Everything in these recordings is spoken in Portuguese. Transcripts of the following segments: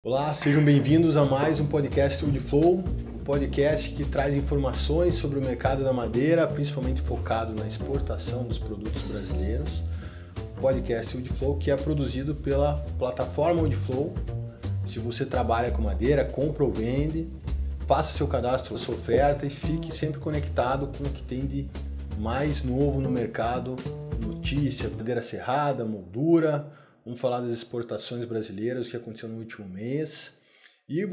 Olá, sejam bem-vindos a mais um podcast Woodflow, um podcast que traz informações sobre o mercado da madeira, principalmente focado na exportação dos produtos brasileiros. O podcast Woodflow que é produzido pela plataforma Woodflow. Se você trabalha com madeira, compra ou vende, faça seu cadastro, sua oferta e fique sempre conectado com o que tem de mais novo no mercado, notícia, madeira serrada, moldura. Vamos falar das exportações brasileiras, o que aconteceu no último mês. E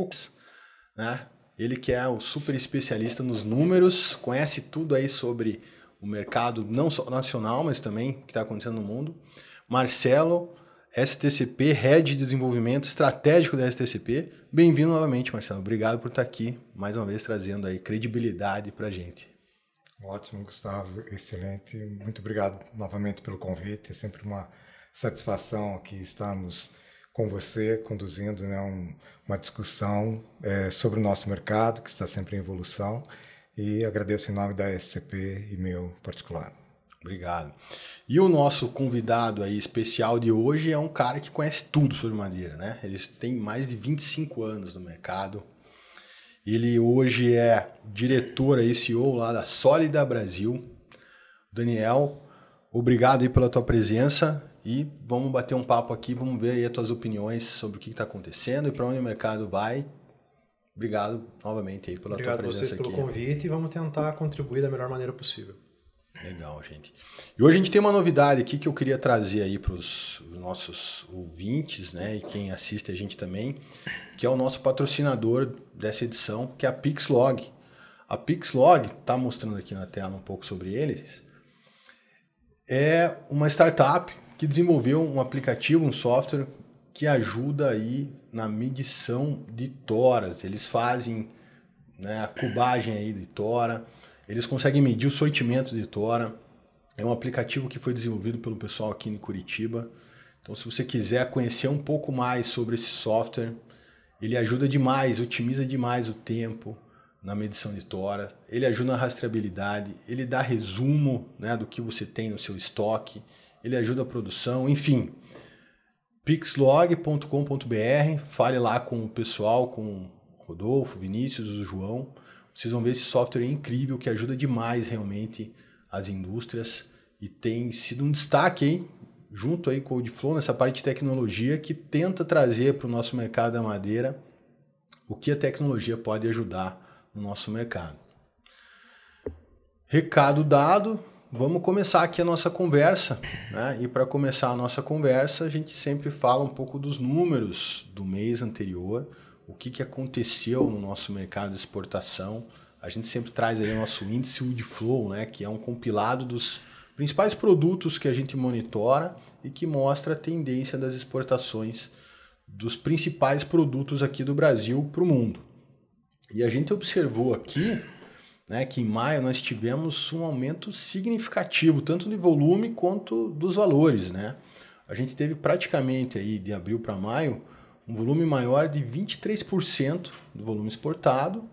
né, ele que é o super especialista nos números, conhece tudo aí sobre o mercado, não só nacional, mas também o que está acontecendo no mundo. Marcelo, STCP, Head de Desenvolvimento Estratégico da STCP. Bem-vindo novamente, Marcelo. Obrigado por estar aqui, mais uma vez, trazendo aí credibilidade para a gente. Ótimo, Gustavo. Excelente. Muito obrigado novamente pelo convite. É sempre uma satisfação aqui estarmos com você, conduzindo, né, uma discussão sobre o nosso mercado, que está sempre em evolução, e agradeço em nome da SCP e meu particular. Obrigado. E o nosso convidado aí especial de hoje é um cara que conhece tudo sobre madeira, né? Ele tem mais de 25 anos no mercado. Ele hoje é diretor e CEO lá da Sólida Brasil. Daniel, obrigado aí pela tua presença. E vamos bater um papo aqui, vamos ver aí as tuas opiniões sobre o que está acontecendo e para onde o mercado vai. Obrigado novamente aí pela tua presença aqui. Obrigado a vocês pelo convite e vamos tentar contribuir da melhor maneira possível. Legal, gente. E hoje a gente tem uma novidade aqui que eu queria trazer aí para os nossos ouvintes, né, e quem assiste a gente também, que é o nosso patrocinador dessa edição, que é a Pixlog. A Pixlog, tá mostrando aqui na tela um pouco sobre eles, é uma startup que desenvolveu um aplicativo, um software que ajuda aí na medição de toras. Eles fazem, né, a cubagem aí de tora, eles conseguem medir o sortimento de tora. É um aplicativo que foi desenvolvido pelo pessoal aqui em Curitiba. Então, se você quiser conhecer um pouco mais sobre esse software, ele ajuda demais, otimiza demais o tempo na medição de tora, ele ajuda na rastreabilidade, ele dá resumo, né, do que você tem no seu estoque, ele ajuda a produção, enfim. Pixlog.com.br, fale lá com o pessoal, com o Rodolfo, Vinícius, o João. Vocês vão ver esse software é incrível, que ajuda demais realmente as indústrias e tem sido um destaque aí, junto aí com o Woodflow, nessa parte de tecnologia que tenta trazer para o nosso mercado da madeira o que a tecnologia pode ajudar no nosso mercado. Recado dado. Vamos começar aqui a nossa conversa, né? E para começar a nossa conversa, a gente sempre fala um pouco dos números do mês anterior, o que aconteceu no nosso mercado de exportação. A gente sempre traz aí o nosso índice Woodflow, né? Que é um compilado dos principais produtos que a gente monitora e que mostra a tendência das exportações dos principais produtos aqui do Brasil para o mundo. E a gente observou aqui, né, que em maio nós tivemos um aumento significativo, tanto de volume quanto dos valores, né? A gente teve praticamente aí de abril para maio um volume maior de 23% do volume exportado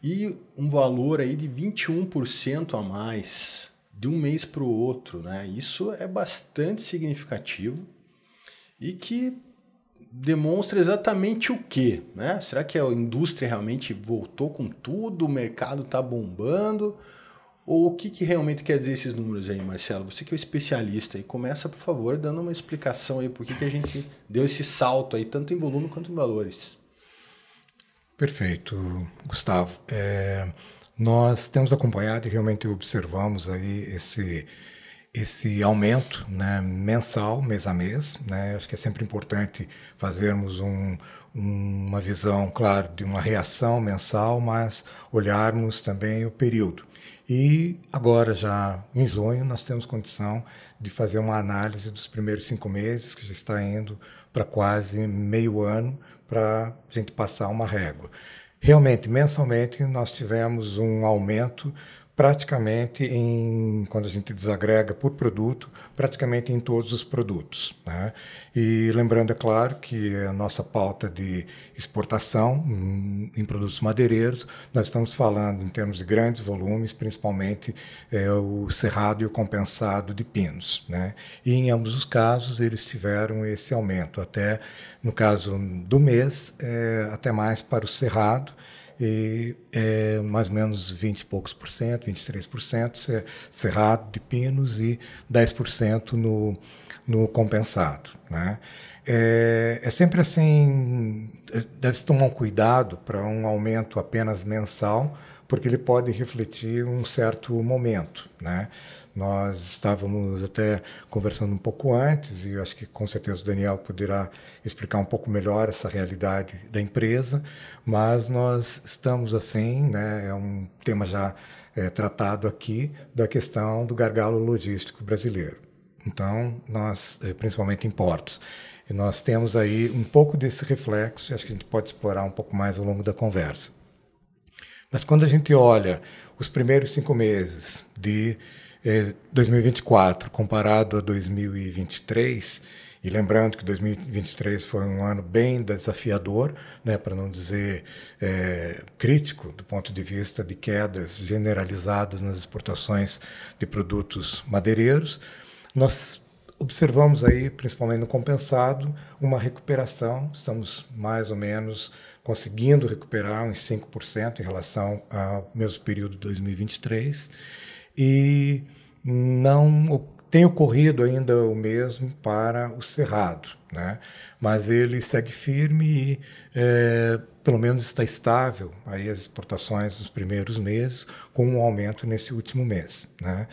e um valor aí de 21% a mais de um mês para o outro, né? Isso é bastante significativo e que demonstra exatamente o quê, né? Será que a indústria realmente voltou com tudo, o mercado está bombando? Ou o que realmente quer dizer esses números aí, Marcelo? Você que é o especialista, e começa, por favor, dando uma explicação aí por que a gente deu esse salto aí, tanto em volume quanto em valores. Perfeito, Gustavo. Nós temos acompanhado e realmente observamos aí esse aumento, né, mensal, mês a mês, né? Acho que é sempre importante fazermos uma visão, claro, de uma reação mensal, mas olharmos também o período. E agora, já em junho, nós temos condição de fazer uma análise dos primeiros 5 meses, que já está indo para quase meio ano, para a gente passar uma régua. Realmente, mensalmente, nós tivemos um aumento praticamente quando a gente desagrega por produto, praticamente em todos os produtos, né? E lembrando, é claro, que a nossa pauta de exportação em produtos madeireiros, nós estamos falando em termos de grandes volumes, principalmente o cerrado e o compensado de pinos, né? E em ambos os casos eles tiveram esse aumento, até no caso do mês, até mais para o cerrado, e mais ou menos 20 e poucos por cento, 23% cerrado de pinos e 10% no compensado, né? É sempre assim, deve-se tomar um cuidado para um aumento apenas mensal, porque ele pode refletir um certo momento, né? Nós estávamos até conversando um pouco antes, e eu acho que com certeza o Daniel poderá explicar um pouco melhor essa realidade da empresa, mas nós estamos assim, né, é um tema já tratado aqui, da questão do gargalo logístico brasileiro. Então, nós, principalmente em portos, e nós temos aí um pouco desse reflexo, e acho que a gente pode explorar um pouco mais ao longo da conversa. Mas quando a gente olha os primeiros 5 meses de 2024 comparado a 2023, e lembrando que 2023 foi um ano bem desafiador, né, para não dizer crítico, do ponto de vista de quedas generalizadas nas exportações de produtos madeireiros, nós observamos aí, principalmente no compensado, uma recuperação. Estamos mais ou menos conseguindo recuperar uns 5% em relação ao mesmo período de 2023, e não tem ocorrido ainda o mesmo para o cerrado, né? Mas ele segue firme e pelo menos está estável aí as exportações dos primeiros meses, com um aumento nesse último mês, né?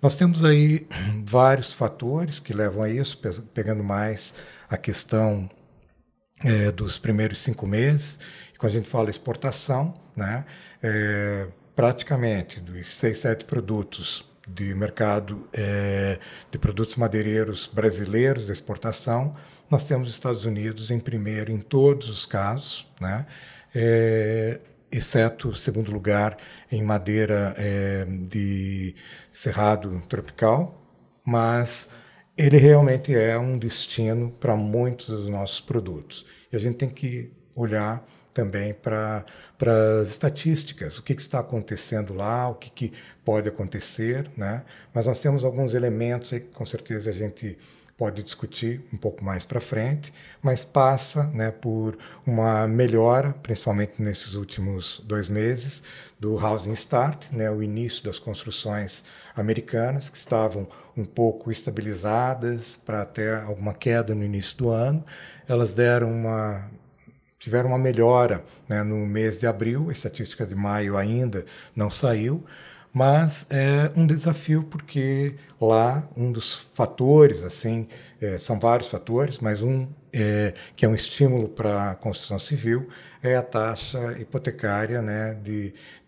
Nós temos aí vários fatores que levam a isso, pegando mais a questão dos primeiros 5 meses. E quando a gente fala exportação, né, praticamente dos 6, 7 produtos de mercado de produtos madeireiros brasileiros de exportação, nós temos os Estados Unidos em primeiro em todos os casos, né, exceto segundo lugar em madeira de cerrado tropical, mas ele realmente é um destino para muitos dos nossos produtos. E a gente tem que olhar também para as estatísticas, o que está acontecendo lá, o que pode acontecer, né? Mas nós temos alguns elementos aí que com certeza a gente pode discutir um pouco mais para frente, mas passa, né, por uma melhora, principalmente nesses últimos 2 meses, do housing start, né, o início das construções americanas, que estavam um pouco estabilizadas para até alguma queda no início do ano. Elas tiveram uma melhora, né, no mês de abril. A estatística de maio ainda não saiu, mas é um desafio porque lá um dos fatores, assim, são vários fatores, mas que é um estímulo para a construção civil, é a taxa hipotecária, né,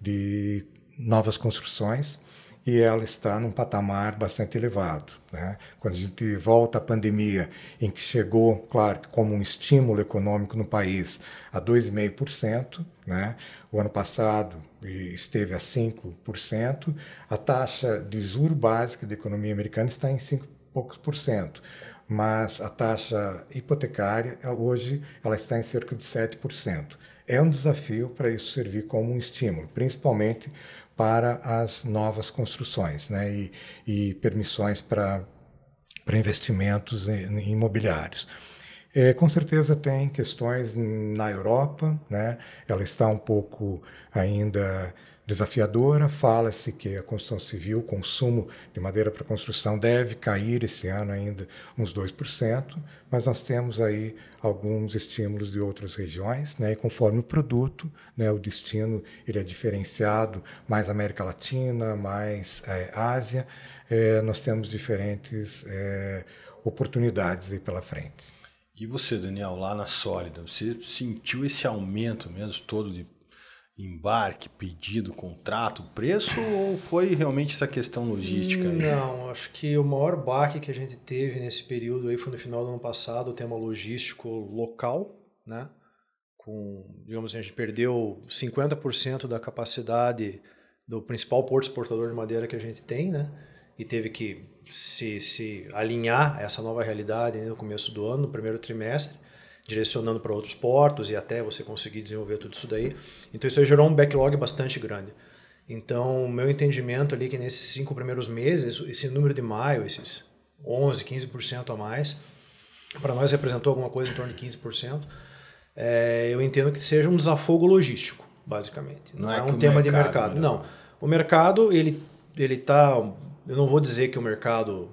de novas construções, e ela está num patamar bastante elevado, né? Quando a gente volta à pandemia, em que chegou, claro, como um estímulo econômico no país a 2,5%, né? O ano passado esteve a 5%, a taxa de juro básica da economia americana está em 5 e poucos por cento, mas a taxa hipotecária, hoje, ela está em cerca de 7%. É um desafio para isso servir como um estímulo, principalmente para as novas construções, né, e permissões para investimentos imobiliários. Com certeza tem questões na Europa, né, ela está um pouco ainda desafiadora. Fala-se que a construção civil, o consumo de madeira para construção deve cair esse ano ainda uns 2%, mas nós temos aí alguns estímulos de outras regiões, né? E conforme o produto, né, o destino ele é diferenciado, mais América Latina, mais Ásia, nós temos diferentes oportunidades aí pela frente. E você, Daniel, lá na Sólida, você sentiu esse aumento mesmo todo de embarque, pedido, contrato, preço, ou foi realmente essa questão logística aí? Não, acho que o maior baque que a gente teve nesse período aí foi no final do ano passado, o tema logístico local, né? Digamos assim, a gente perdeu 50% da capacidade do principal porto exportador de madeira que a gente tem, né? E teve que se alinhar a essa nova realidade, né, no começo do ano, no primeiro trimestre, direcionando para outros portos e até você conseguir desenvolver tudo isso daí. Então isso aí gerou um backlog bastante grande. Então, o meu entendimento ali é que nesses 5 primeiros meses, esse número de maio, esses 11%, 15% a mais, para nós representou alguma coisa em torno de 15%. Eu entendo que seja um desafogo logístico, basicamente. Não é um tema de mercado. Não. O mercado, ele está... Eu não vou dizer que o mercado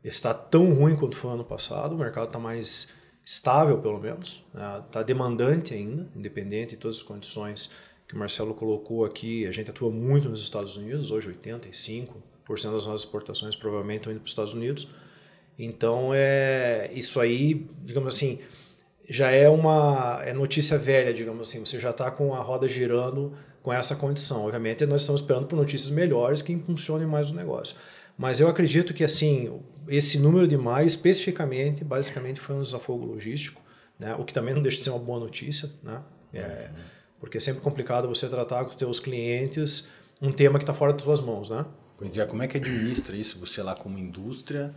está tão ruim quanto foi ano passado. O mercado está mais estável, pelo menos. Está demandante ainda, independente de todas as condições que o Marcelo colocou aqui. A gente atua muito nos Estados Unidos. Hoje, 85% das nossas exportações provavelmente estão indo para os Estados Unidos. Então, isso aí, digamos assim, já é notícia velha, digamos assim. Você já está com a roda girando com essa condição. Obviamente, nós estamos esperando por notícias melhores que impulsionem mais o negócio. Mas eu acredito que assim, esse número de maio, especificamente, basicamente foi um desafogo logístico, né? O que também não deixa de ser uma boa notícia, né? Porque é sempre complicado você tratar com os teus clientes um tema que está fora das tuas mãos, né? Pois é, como é que administra isso? Você lá como indústria,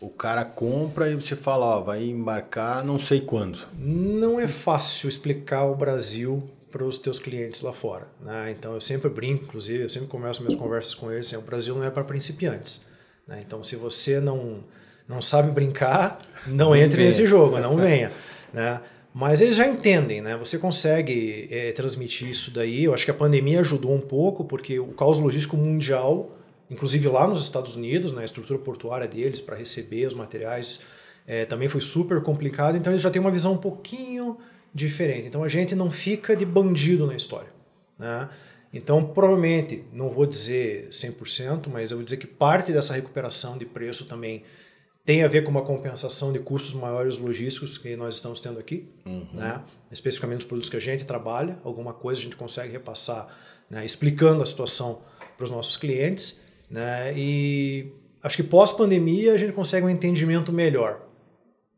o cara compra e você fala, ó, vai embarcar não sei quando. Não é fácil explicar o Brasil para os teus clientes lá fora, né? Então eu sempre brinco, inclusive, eu sempre começo minhas conversas com eles, assim, o Brasil não é para principiantes, né? Então se você não sabe brincar, não entre nesse jogo, não venha, né? Mas eles já entendem, né? Você consegue transmitir isso daí. Eu acho que a pandemia ajudou um pouco, porque o caos logístico mundial, inclusive lá nos Estados Unidos, né, a estrutura portuária deles para receber os materiais também foi super complicado, então eles já têm uma visão um pouquinho diferente. Então a gente não fica de bandido na história, né? Então provavelmente, não vou dizer 100%, mas eu vou dizer que parte dessa recuperação de preço também tem a ver com uma compensação de custos maiores logísticos que nós estamos tendo aqui, né? Especificamente os produtos que a gente trabalha, alguma coisa a gente consegue repassar, né, explicando a situação para os nossos clientes, né? E acho que pós-pandemia a gente consegue um entendimento melhor.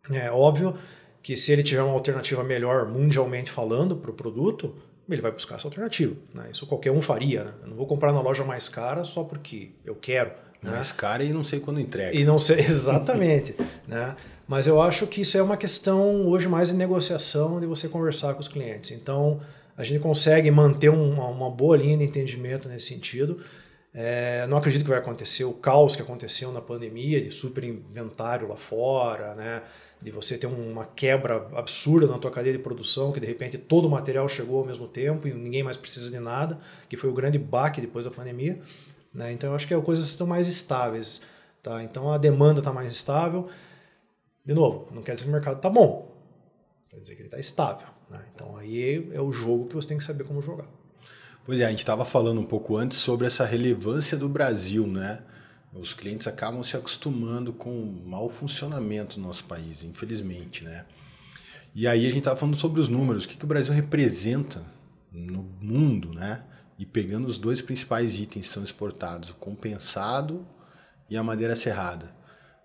É óbvio que se ele tiver uma alternativa melhor mundialmente falando para o produto, ele vai buscar essa alternativa, né? Isso qualquer um faria, né? Eu não vou comprar na loja mais cara só porque eu quero. Mais cara e não sei quando entrega. E não sei exatamente, né? Mas eu acho que isso é uma questão hoje mais de negociação, de você conversar com os clientes. Então, a gente consegue manter uma boa linha de entendimento nesse sentido. Não acredito que vai acontecer o caos que aconteceu na pandemia, de super inventário lá fora, né? De você ter uma quebra absurda na tua cadeia de produção, que de repente todo o material chegou ao mesmo tempo e ninguém mais precisa de nada, que foi o grande baque depois da pandemia, né? Então eu acho que as coisas estão mais estáveis, tá? Então a demanda está mais estável. De novo, não quer dizer que o mercado está bom, quer dizer que ele está estável, né? Então aí é o jogo que você tem que saber como jogar. Pois é, a gente estava falando um pouco antes sobre essa relevância do Brasil, né? Os clientes acabam se acostumando com o mau funcionamento do nosso país, infelizmente, né? E aí a gente estava falando sobre os números, o que o Brasil representa no mundo, né? E pegando os dois principais itens que são exportados, o compensado e a madeira serrada.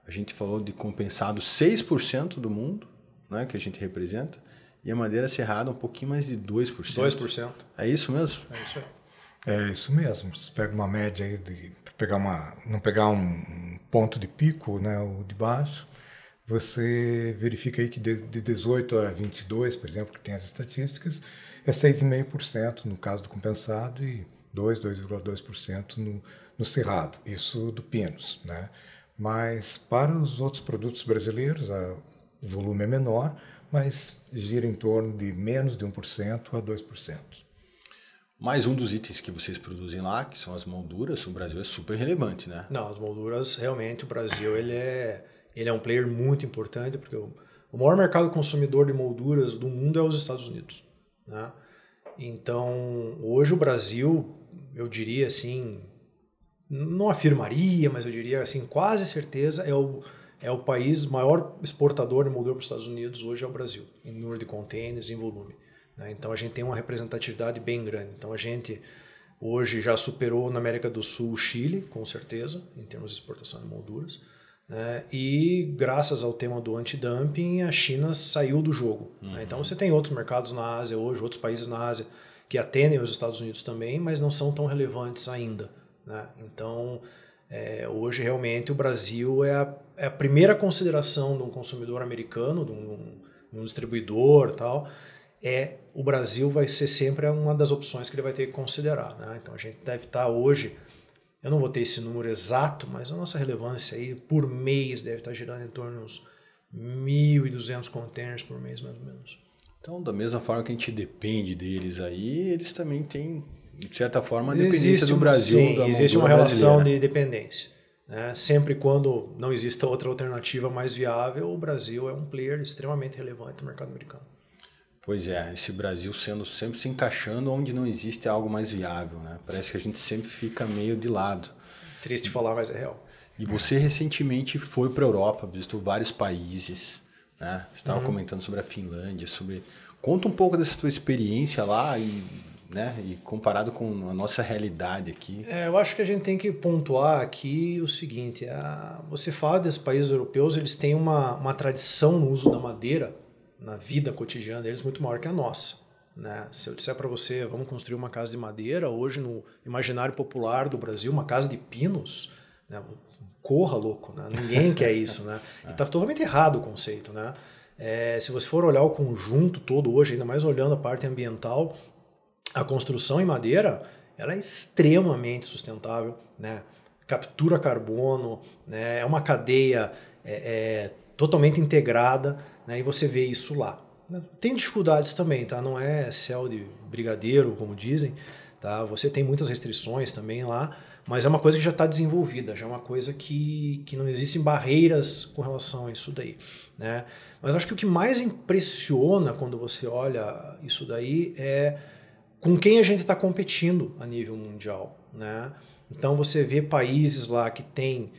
A gente falou de compensado 6% do mundo, né, que a gente representa, e a madeira serrada um pouquinho mais de 2%. 2%. É isso mesmo? É isso aí. É isso mesmo. Você pega uma média aí não pegar um ponto de pico, né, o de baixo, você verifica aí que de 18 a 22, por exemplo, que tem as estatísticas, é 6,5% no caso do compensado e 2,2% no cerrado, isso do Pinos, né? Mas para os outros produtos brasileiros, o volume é menor, mas gira em torno de menos de 1% a 2%. Mais um dos itens que vocês produzem lá, que são as molduras, o Brasil é super relevante, né? Não, as molduras, realmente, o Brasil ele é um player muito importante, porque o maior mercado consumidor de molduras do mundo é os Estados Unidos, né? Então, hoje o Brasil, eu diria assim, não afirmaria, mas eu diria assim, quase certeza, é o país maior exportador de moldura para os Estados Unidos hoje é o Brasil, em número de containers, em volume, né? Então a gente tem uma representatividade bem grande. Então a gente hoje já superou na América do Sul o Chile, com certeza, em termos de exportação de molduras, né? E graças ao tema do antidumping, a China saiu do jogo, né? Então você tem outros mercados na Ásia hoje, outros países na Ásia que atendem os Estados Unidos também, mas não são tão relevantes ainda, né? Então, hoje realmente o Brasil é a primeira consideração de um consumidor americano, de um distribuidor, tal. O Brasil vai ser sempre uma das opções que ele vai ter que considerar, né? Então a gente deve estar hoje, eu não vou ter esse número exato, mas a nossa relevância aí por mês deve estar girando em torno de uns 1.200 containers por mês, mais ou menos. Então, da mesma forma que a gente depende deles aí, eles também têm, de certa forma, a dependência do Brasil. Sim, existe uma relação de dependência, né? Sempre quando não exista outra alternativa mais viável, o Brasil é um player extremamente relevante no mercado americano. Pois é, esse Brasil sempre se encaixando onde não existe algo mais viável, né? Parece que a gente sempre fica meio de lado. Triste falar, mas é real. E você recentemente foi para a Europa, visitou vários países, né? Você estava comentando sobre a Finlândia, Conta um pouco dessa tua experiência lá e comparado com a nossa realidade aqui. Eu acho que a gente tem que pontuar aqui o seguinte, você fala desses países europeus, eles têm uma tradição no uso da madeira, na vida cotidiana deles, muito maior que a nossa, né? Se eu disser para você, vamos construir uma casa de madeira, hoje no imaginário popular do Brasil, uma casa de pinos, né? Corra, louco, né? Ninguém quer isso, né? E está totalmente errado o conceito, né? Se você for olhar o conjunto todo hoje, ainda mais olhando a parte ambiental, a construção em madeira, ela é extremamente sustentável, né? Captura carbono, né? É uma cadeia totalmente integrada, né? E você vê isso lá. Tem dificuldades também, tá? Não é céu de brigadeiro, como dizem, tá? Você tem muitas restrições também lá, mas é uma coisa que já está desenvolvida, já é uma coisa que não existem barreiras com relação a isso daí, né? Mas acho que o que mais impressiona quando você olha isso daí é com quem a gente está competindo a nível mundial, né? Então você vê países lá que tem...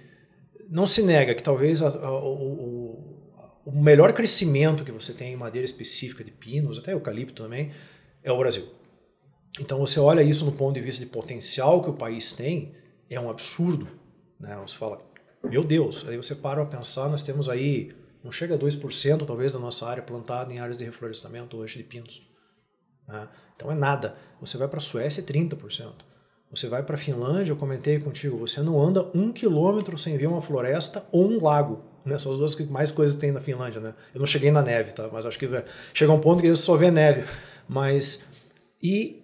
Não se nega que talvez o melhor crescimento que você tem em madeira específica de pinos, até eucalipto também, é o Brasil. Então você olha isso no ponto de vista de potencial que o país tem, é um absurdo, né? Você fala, meu Deus, aí você para para pensar, nós temos aí, não chega a 2% talvez da nossa área plantada em áreas de reflorestamento hoje de pinos, né? Então é nada. Você vai para a Suécia, é 30%. Você vai para a Finlândia, eu comentei contigo, você não anda 1 quilômetro sem ver uma floresta ou um lago, né? São as duas mais coisas que tem na Finlândia, né? Eu não cheguei na neve, tá? Mas acho que chega um ponto que você só vê neve. E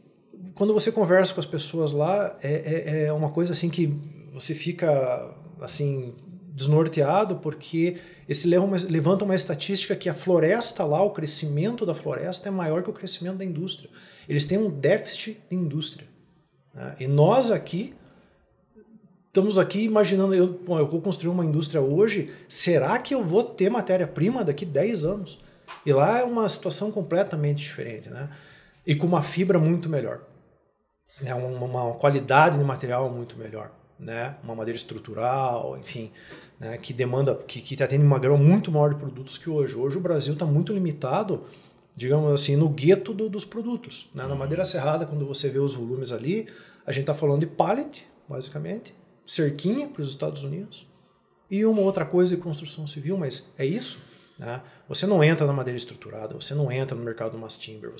quando você conversa com as pessoas lá, é uma coisa assim que você fica assim desnorteado, porque eles levantam uma estatística que a floresta lá, o crescimento da floresta é maior que o crescimento da indústria. Eles têm um déficit de indústria, né? E nós aqui estamos aqui imaginando, eu vou construir uma indústria hoje, será que eu vou ter matéria-prima daqui 10 anos? E lá é uma situação completamente diferente, né? E com uma fibra muito melhor, né? Uma qualidade de material muito melhor, né? Uma madeira estrutural, enfim, né? Que demanda, que atende uma gama muito maior de produtos que hoje. Hoje o Brasil está muito limitado, digamos assim, no gueto dos produtos, né? Na madeira serrada, quando você vê os volumes ali, a gente está falando de pallet, basicamente, cerquinha para os Estados Unidos e uma outra coisa de construção civil, mas é isso, né? Você não entra na madeira estruturada, você não entra no mercado do mass timber,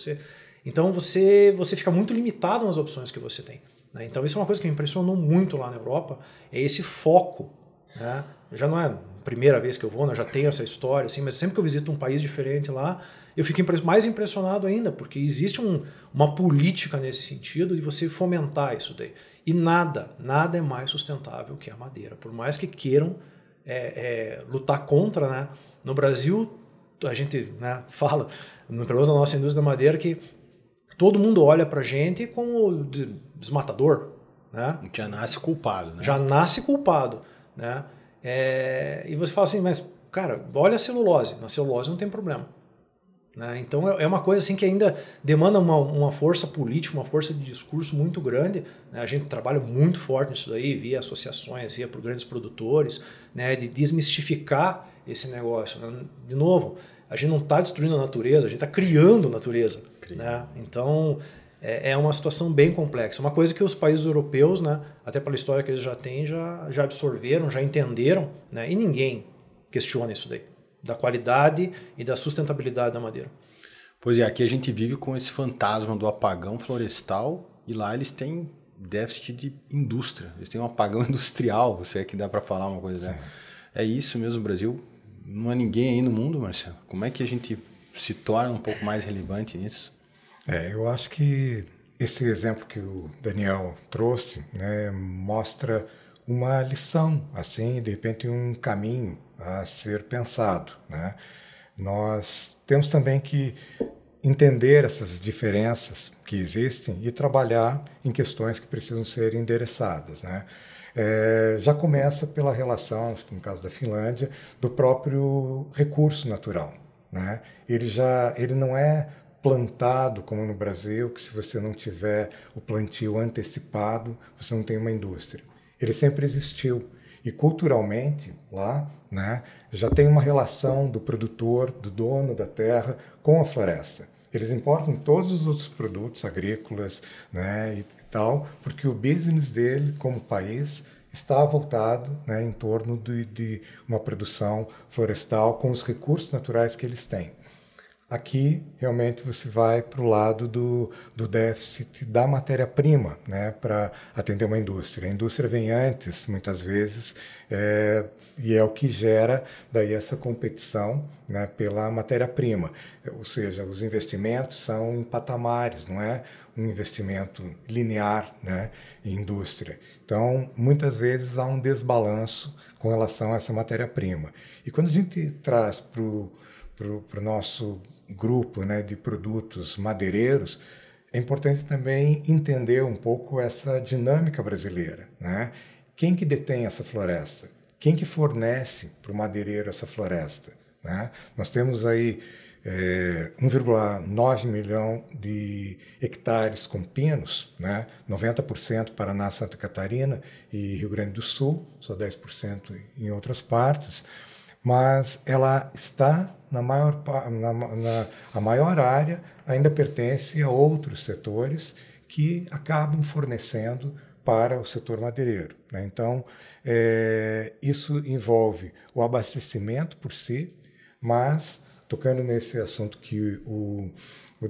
então você fica muito limitado nas opções que você tem, né? Então isso é uma coisa que me impressionou muito lá na Europa, é esse foco, né? Já não é a primeira vez que eu vou, né? Já tenho essa história, assim, mas sempre que eu visito um país diferente lá, eu fico mais impressionado ainda, porque existe uma política nesse sentido de você fomentar isso daí. E nada é mais sustentável que a madeira. Por mais que queiram lutar contra, né? No Brasil, a gente, né, fala, pelo menos na nossa indústria da madeira, que todo mundo olha pra gente como desmatador, né? Já nasce culpado, né? Já nasce culpado, né? E você fala assim, mas, cara, olha a celulose. Na celulose não tem problema, né? Então é uma coisa assim que ainda demanda uma força política, uma força de discurso muito grande, né? A gente trabalha muito forte nisso daí, via associações, via por grandes produtores, né? De desmistificar esse negócio, né? De novo, a gente não está destruindo a natureza, a gente está criando natureza, né? Então é uma situação bem complexa. Uma coisa que os países europeus, né, até pela história que eles já têm, já absorveram, já entenderam, né? E ninguém questiona isso daí, da qualidade e da sustentabilidade da madeira. Pois é, aqui a gente vive com esse fantasma do apagão florestal e lá eles têm déficit de indústria. Eles têm um apagão industrial, se é que dá para falar uma coisa. Né? É isso mesmo, o Brasil não é ninguém aí no mundo, Marcelo. Como é que a gente se torna um pouco mais relevante nisso? Eu acho que esse exemplo que o Daniel trouxe, né, mostra uma lição, assim, de repente um caminho a ser pensado, né? Nós temos também que entender essas diferenças que existem e trabalhar em questões que precisam ser endereçadas, né? Já começa pela relação, no caso da Finlândia, do próprio recurso natural, né? Ele não é plantado como no Brasil, que se você não tiver o plantio antecipado, você não tem uma indústria. Ele sempre existiu. E culturalmente, lá, né, já tem uma relação do produtor, do dono da terra, com a floresta. Eles importam todos os outros produtos agrícolas, né, e tal, porque o business dele, como país, está voltado, né, em torno de uma produção florestal com os recursos naturais que eles têm. Aqui, realmente, você vai para o lado do déficit da matéria-prima, né, para atender uma indústria. A indústria vem antes, muitas vezes, e é o que gera daí essa competição, né, pela matéria-prima. Ou seja, os investimentos são em patamares, não é um investimento linear, né, em indústria. Então, muitas vezes há um desbalanço com relação a essa matéria-prima. E quando a gente traz para o nosso grupo, né, de produtos madeireiros, é importante também entender um pouco essa dinâmica brasileira, né? Quem que detém essa floresta? Quem que fornece para o madeireiro essa floresta? Né? Nós temos aí 1,9 milhão de hectares com pinos, né? 90% Paraná, Santa Catarina e Rio Grande do Sul, só 10% em outras partes, mas ela está a maior área ainda pertence a outros setores que acabam fornecendo para o setor madeireiro, né? Então, isso envolve o abastecimento por si, mas, tocando nesse assunto que o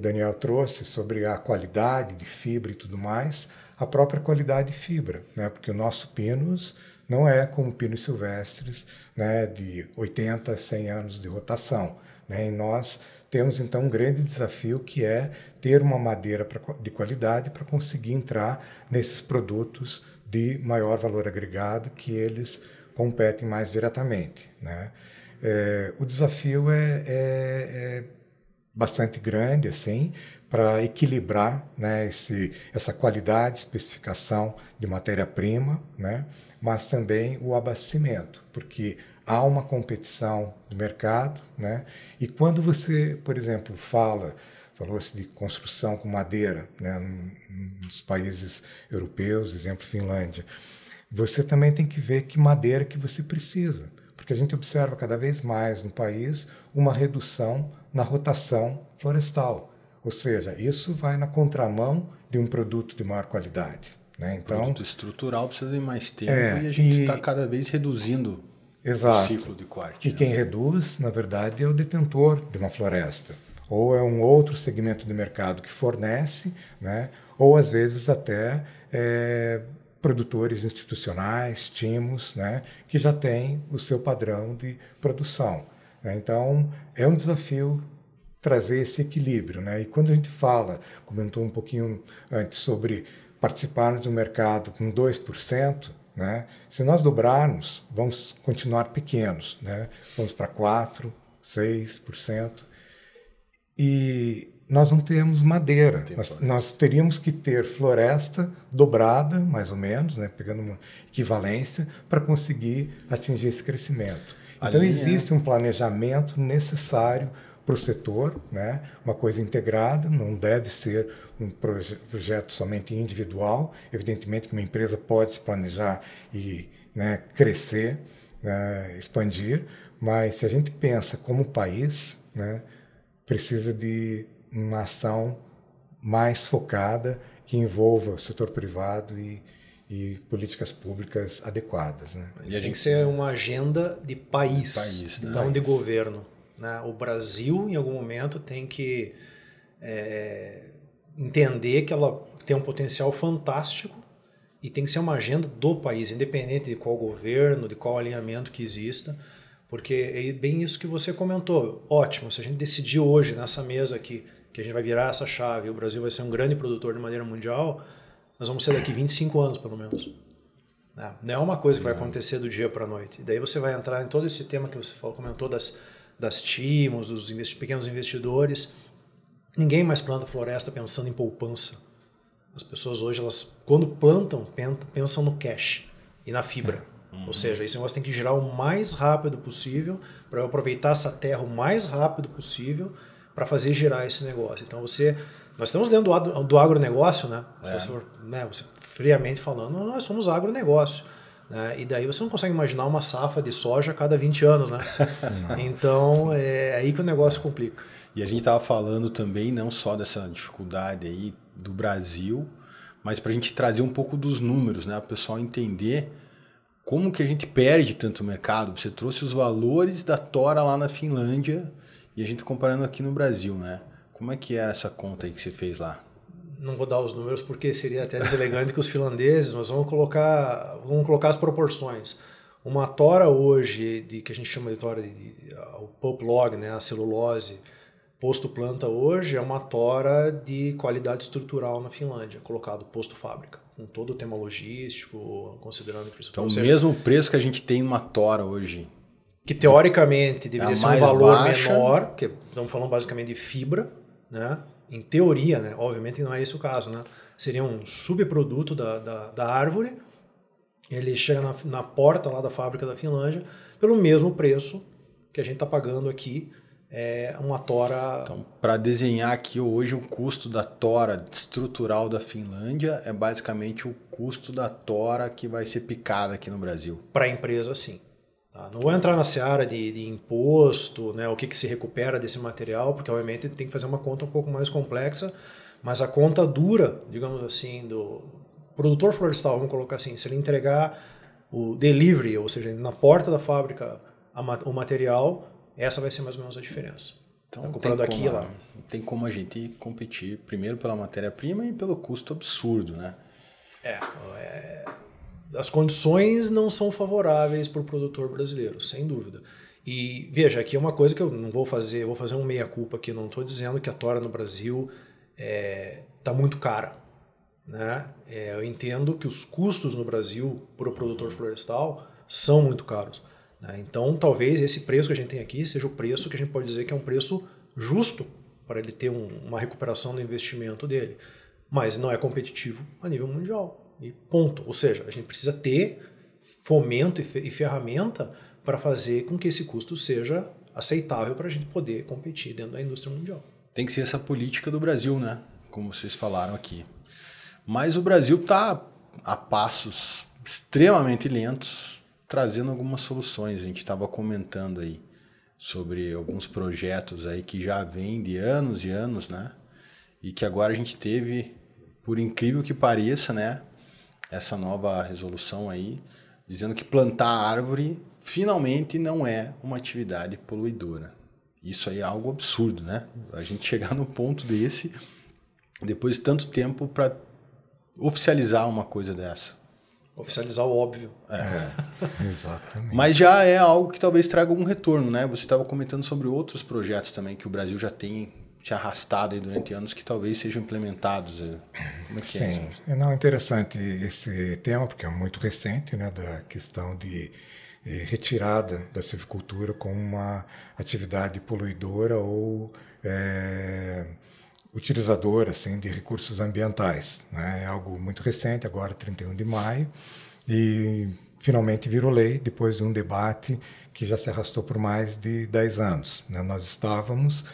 Daniel trouxe sobre a qualidade de fibra e tudo mais, a própria qualidade de fibra, né? Porque o nosso pinus não é como pinos silvestres, né, de 80, 100 anos de rotação, né? E nós temos, então, um grande desafio que é ter uma madeira de qualidade para conseguir entrar nesses produtos de maior valor agregado que eles competem mais diretamente, né? O desafio é bastante grande, assim, para equilibrar, né, essa qualidade, especificação de matéria-prima, né, mas também o abastecimento, porque há uma competição no mercado, né, e quando você, por exemplo, falou-se de construção com madeira, né, nos países europeus, exemplo Finlândia, você também tem que ver que madeira que você precisa, porque a gente observa cada vez mais no país uma redução na rotação florestal. Ou seja, isso vai na contramão de um produto de maior qualidade, né? Então, o produto estrutural precisa de mais tempo e a gente está cada vez reduzindo o ciclo de corte. E quem reduz, na verdade, é o detentor de uma floresta. Ou é um outro segmento de mercado que fornece, né? Ou às vezes até produtores institucionais, timos, né, que já têm o seu padrão de produção, né? Então, é um desafio trazer esse equilíbrio, né? E quando a gente comentou um pouquinho antes sobre participarmos do mercado com 2%, né? Se nós dobrarmos, vamos continuar pequenos, né? Vamos para 4%, 6%. E nós não temos madeira. Nós teríamos que ter floresta dobrada, mais ou menos, né, pegando uma equivalência, para conseguir atingir esse crescimento. Então, existe um planejamento necessário para o setor, né, uma coisa integrada, não deve ser um projeto somente individual. Evidentemente que uma empresa pode se planejar e, né, crescer, né, expandir, mas se a gente pensa como país, né, precisa de uma ação mais focada que envolva o setor privado e políticas públicas adequadas, né? E a gente tem que ser uma agenda de país, não de governo, né? O Brasil, em algum momento, tem que entender que ela tem um potencial fantástico e tem que ser uma agenda do país, independente de qual governo, de qual alinhamento que exista, porque é bem isso que você comentou. Ótimo, se a gente decidir hoje nessa mesa aqui que a gente vai virar essa chave e o Brasil vai ser um grande produtor de madeira mundial, nós vamos ser daqui 25 anos, pelo menos. Não é uma coisa que vai acontecer do dia para a noite. E daí você vai entrar em todo esse tema que você comentou das TIMOs, dos pequenos investidores. Ninguém mais planta floresta pensando em poupança. As pessoas hoje, elas, quando plantam, pensam no cash e na fibra. Ou seja, esse negócio tem que girar o mais rápido possível para eu aproveitar essa terra o mais rápido possível para fazer girar esse negócio. Então nós estamos dentro do agronegócio, né? Você friamente falando, nós somos agronegócio. Né? E daí você não consegue imaginar uma safra de soja a cada 20 anos, né? Então é aí que o negócio complica. E a gente estava falando também não só dessa dificuldade aí do Brasil, mas para a gente trazer um pouco dos números, né? Para o pessoal entender como que a gente perde tanto mercado. Você trouxe os valores da tora lá na Finlândia e a gente comparando aqui no Brasil, né? Como é que era essa conta aí que você fez lá? Não vou dar os números porque seria até deselegante que os finlandeses, mas vamos colocar as proporções. Uma tora hoje, que a gente chama de tora, o pulp log, né, a celulose, posto planta hoje é uma tora de qualidade estrutural na Finlândia, colocado posto fábrica, com todo o tema logístico, considerando infraestrutura. Então, o mesmo preço que a gente tem numa tora hoje, que teoricamente deveria ser um valor baixa, menor, que estamos falando basicamente de fibra, né? Em teoria, né? Obviamente não é esse o caso, né? Seria um subproduto da árvore, ele chega na porta lá da fábrica da Finlândia pelo mesmo preço que a gente está pagando aqui, uma tora... Então, para desenhar aqui hoje, o custo da tora estrutural da Finlândia é basicamente o custo da tora que vai ser picada aqui no Brasil. Para a empresa, sim. Não vou entrar na seara de imposto, né, o que se recupera desse material, porque obviamente tem que fazer uma conta um pouco mais complexa, mas a conta dura, digamos assim, do produtor florestal, vamos colocar assim, se ele entregar o delivery, ou seja, na porta da fábrica o material, essa vai ser mais ou menos a diferença. Então, tá comprando aqui e lá. Não tem como a gente competir primeiro pela matéria-prima e pelo custo absurdo, né? As condições não são favoráveis para o produtor brasileiro, sem dúvida. E veja, aqui é uma coisa que eu não vou fazer, vou fazer um meia-culpa aqui, não estou dizendo que a tora no Brasil está muito cara. Né? Eu entendo que os custos no Brasil para o produtor florestal são muito caros. Né? Então, talvez esse preço que a gente tem aqui seja o preço que a gente pode dizer que é um preço justo para ele ter uma recuperação do investimento dele. Mas não é competitivo a nível mundial. E ponto. Ou seja, a gente precisa ter fomento e ferramenta para fazer com que esse custo seja aceitável para a gente poder competir dentro da indústria mundial. Tem que ser essa política do Brasil, né? Como vocês falaram aqui. Mas o Brasil está a passos extremamente lentos, trazendo algumas soluções. A gente estava comentando aí sobre alguns projetos aí que já vêm de anos e anos, né? E que agora a gente teve, por incrível que pareça, né? Essa nova resolução aí, dizendo que plantar árvore finalmente não é uma atividade poluidora. Isso aí é algo absurdo, né? A gente chegar no ponto desse, depois de tanto tempo para oficializar uma coisa dessa. Oficializar o óbvio. Exatamente. Mas já é algo que talvez traga algum retorno, né? Você estava comentando sobre outros projetos também que o Brasil já tem se arrastado aí durante anos que talvez sejam implementados. Como é que Sim, não, interessante esse tema, porque é muito recente, né, da questão de retirada da silvicultura como uma atividade poluidora ou utilizadora assim, de recursos ambientais. Né? É algo muito recente, agora 31 de maio, e finalmente virou lei depois de um debate que já se arrastou por mais de 10 anos. Né? Nós estávamos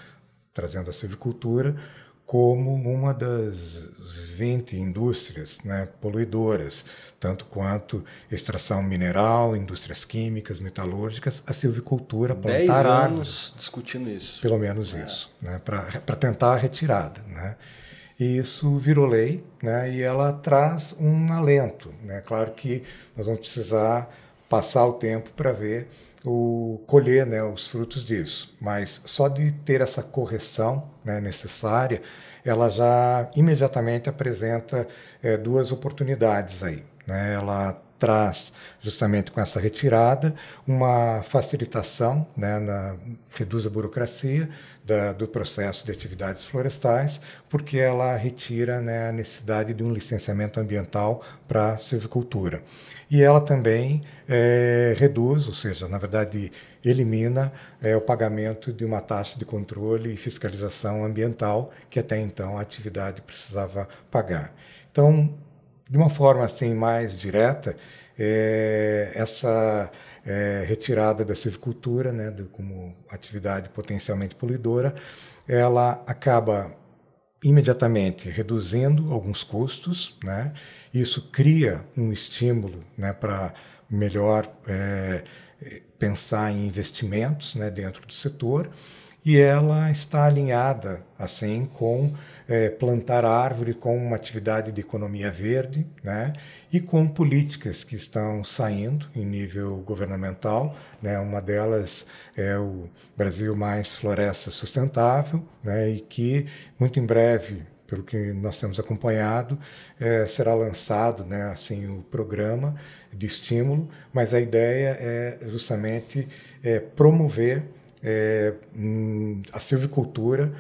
trazendo a silvicultura como uma das 20 indústrias, né, poluidoras, tanto quanto extração mineral, indústrias químicas, metalúrgicas, a silvicultura, plantar 10 anos árvores, discutindo isso. pelo menos isso, né, para tentar a retirada. Né. E isso virou lei, né, e ela traz um alento. Né. Claro que nós vamos precisar passar o tempo para ver colher, né, os frutos disso. Mas só de ter essa correção, né, necessária, ela já imediatamente apresenta duas oportunidades aí, né? Ela traz, justamente com essa retirada, uma facilitação, né, reduz a burocracia do processo de atividades florestais, porque ela retira, né, a necessidade de um licenciamento ambiental para a silvicultura. E ela também reduz, ou seja, na verdade, elimina o pagamento de uma taxa de controle e fiscalização ambiental que até então a atividade precisava pagar. Então, de uma forma assim mais direta, essa retirada da silvicultura, né, como atividade potencialmente poluidora, ela acaba imediatamente reduzindo alguns custos, né? Isso cria um estímulo, né, para melhor pensar em investimentos, né, dentro do setor, e ela está alinhada assim com plantar árvore com uma atividade de economia verde, né, e com políticas que estão saindo em nível governamental, né, uma delas é o Brasil Mais Floresta Sustentável, né, e que muito em breve, pelo que nós temos acompanhado, será lançado, né, assim, o programa de estímulo, mas a ideia é justamente promover a silvicultura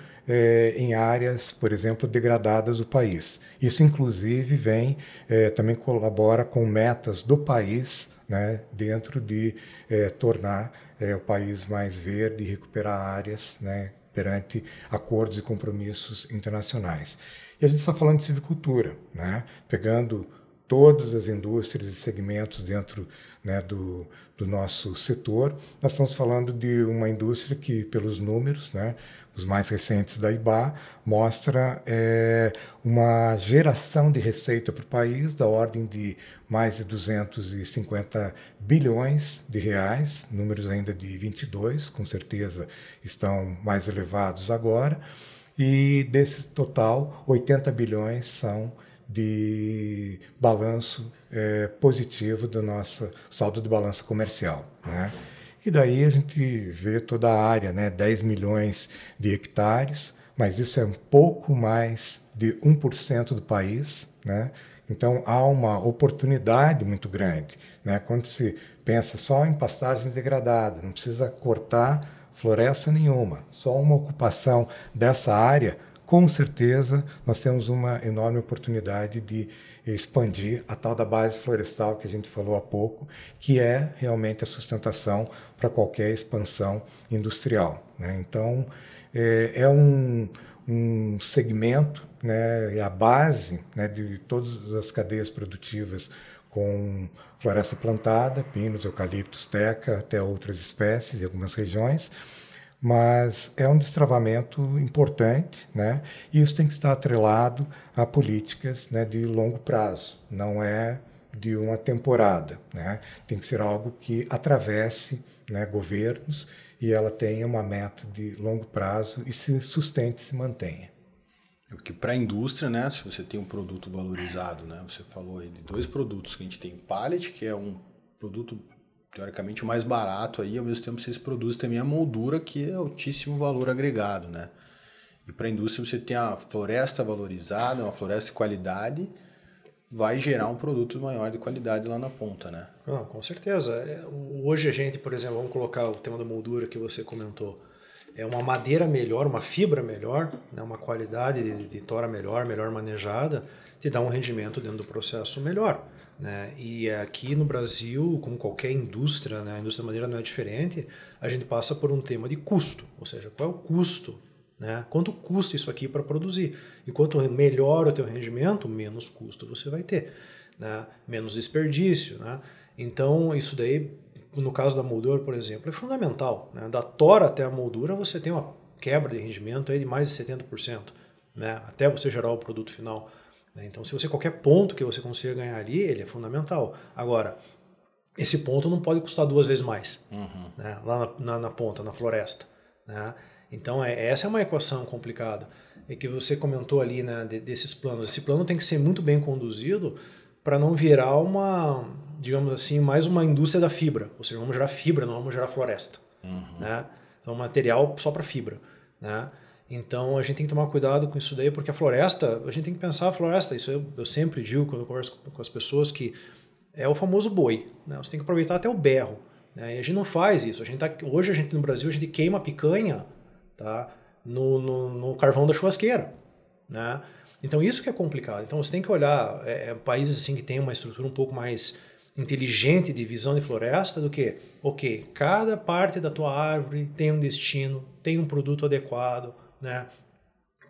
em áreas, por exemplo, degradadas do país. Isso, inclusive, também colabora com metas do país, né, dentro de tornar o país mais verde e recuperar áreas, né, perante acordos e compromissos internacionais. E a gente está falando de silvicultura, né, pegando todas as indústrias e segmentos dentro, né, do nosso setor. Nós estamos falando de uma indústria que, pelos números, né, os mais recentes da IBÁ, mostra uma geração de receita para o país da ordem de mais de 250 bilhões de reais, números ainda de 22, com certeza estão mais elevados agora, e desse total, 80 bilhões são de balanço positivo do nosso saldo de balança comercial, né? E daí a gente vê toda a área, né? 10 milhões de hectares, mas isso é um pouco mais de 1% do país, né? Então há uma oportunidade muito grande, né? Quando se pensa só em pastagem degradada, não precisa cortar floresta nenhuma, só uma ocupação dessa área, com certeza nós temos uma enorme oportunidade de expandir a tal da base florestal que a gente falou há pouco, que é realmente a sustentação para qualquer expansão industrial, né? Então, é um segmento, né, a base, né, de todas as cadeias produtivas com floresta plantada, pinos, eucaliptos, teca, até outras espécies em algumas regiões, mas é um destravamento importante, né? E isso tem que estar atrelado a políticas, né, de longo prazo, não é de uma temporada, né? Tem que ser algo que atravesse, né, governos e ela tenha uma meta de longo prazo e se sustente, se mantenha. Porque para a indústria, né, se você tem um produto valorizado, né, você falou aí de dois produtos que a gente tem, o pallet, que é um produto teoricamente o mais barato aí, ao mesmo tempo vocês produzem também a moldura, que é altíssimo valor agregado, né? E para a indústria você tem a floresta valorizada, uma floresta de qualidade, vai gerar um produto maior de qualidade lá na ponta, né? Ah, com certeza. Hoje a gente, por exemplo, vamos colocar o tema da moldura que você comentou, é uma madeira melhor, uma fibra melhor, né, uma qualidade de tora melhor manejada, te dá um rendimento dentro do processo melhor, né? E aqui no Brasil, como qualquer indústria, né, a indústria da madeira não é diferente, a gente passa por um tema de custo, ou seja, qual é o custo, né? Quanto custa isso aqui para produzir? E quanto melhor o teu rendimento, menos custo você vai ter, né? Menos desperdício, né? Então isso daí, no caso da moldura, por exemplo, é fundamental, né? Da tora até a moldura você tem uma quebra de rendimento aí de mais de 70%, né? Até você gerar o produto final. Então, se você qualquer ponto que você consiga ganhar ali, ele é fundamental. Agora, esse ponto não pode custar 2 vezes mais, né? Lá na ponta, na floresta, né? Então, essa é uma equação complicada. E que você comentou ali, né, desses planos. Esse plano tem que ser muito bem conduzido para não virar digamos assim, mais uma indústria da fibra. Ou seja, vamos gerar fibra, não vamos gerar floresta. Né? Então, material só para fibra. Né? Então, a gente tem que tomar cuidado com isso daí, porque a floresta, a gente tem que pensar a floresta. Isso eu sempre digo quando eu converso com as pessoas, que é o famoso boi. Né? Você tem que aproveitar até o berro. Né? E a gente não faz isso. Hoje, no Brasil, a gente queima picanha, tá? no carvão da churrasqueira. Né? Então, isso que é complicado. Então, você tem que olhar países assim, que têm uma estrutura um pouco mais inteligente de visão de floresta do que, ok, cada parte da tua árvore tem um destino, tem um produto adequado, né?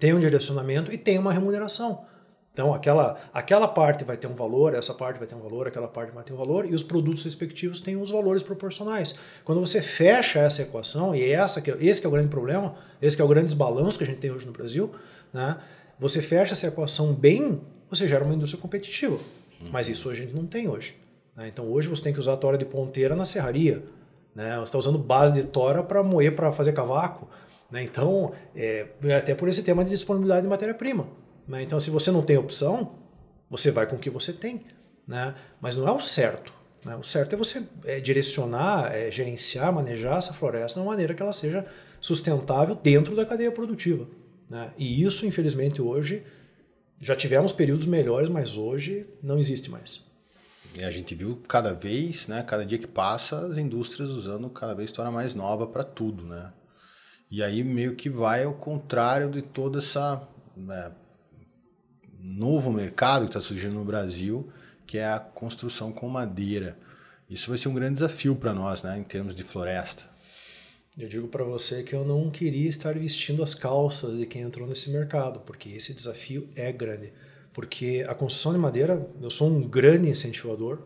Tem um direcionamento e tem uma remuneração. Então, aquela parte vai ter um valor, essa parte vai ter um valor, aquela parte vai ter um valor, e os produtos respectivos têm os valores proporcionais. Quando você fecha essa equação, e esse que é o grande problema, esse que é o grande desbalanço que a gente tem hoje no Brasil, né? Você fecha essa equação bem, você gera uma indústria competitiva. Mas isso a gente não tem hoje. Né? Então, hoje você tem que usar a tora de ponteira na serraria. Né? Você está usando base de tora para moer, para fazer cavaco. Né? Então, até por esse tema de disponibilidade de matéria-prima. Né? Então, se você não tem opção, você vai com o que você tem. Né? Mas não é o certo. Né? O certo é você direcionar, gerenciar, manejar essa floresta de uma maneira que ela seja sustentável dentro da cadeia produtiva. Né? E isso, infelizmente, hoje, já tivemos períodos melhores, mas hoje não existe mais. E a gente viu cada vez, né, cada dia que passa, as indústrias usando cada vez história mais nova para tudo, né? E aí meio que vai ao contrário de toda essa novo mercado que está surgindo no Brasil, que é a construção com madeira. Isso vai ser um grande desafio para nós, né, em termos de floresta. Eu digo para você que eu não queria estar vestindo as calças de quem entrou nesse mercado, porque esse desafio é grande. Porque a construção de madeira, eu sou um grande incentivador,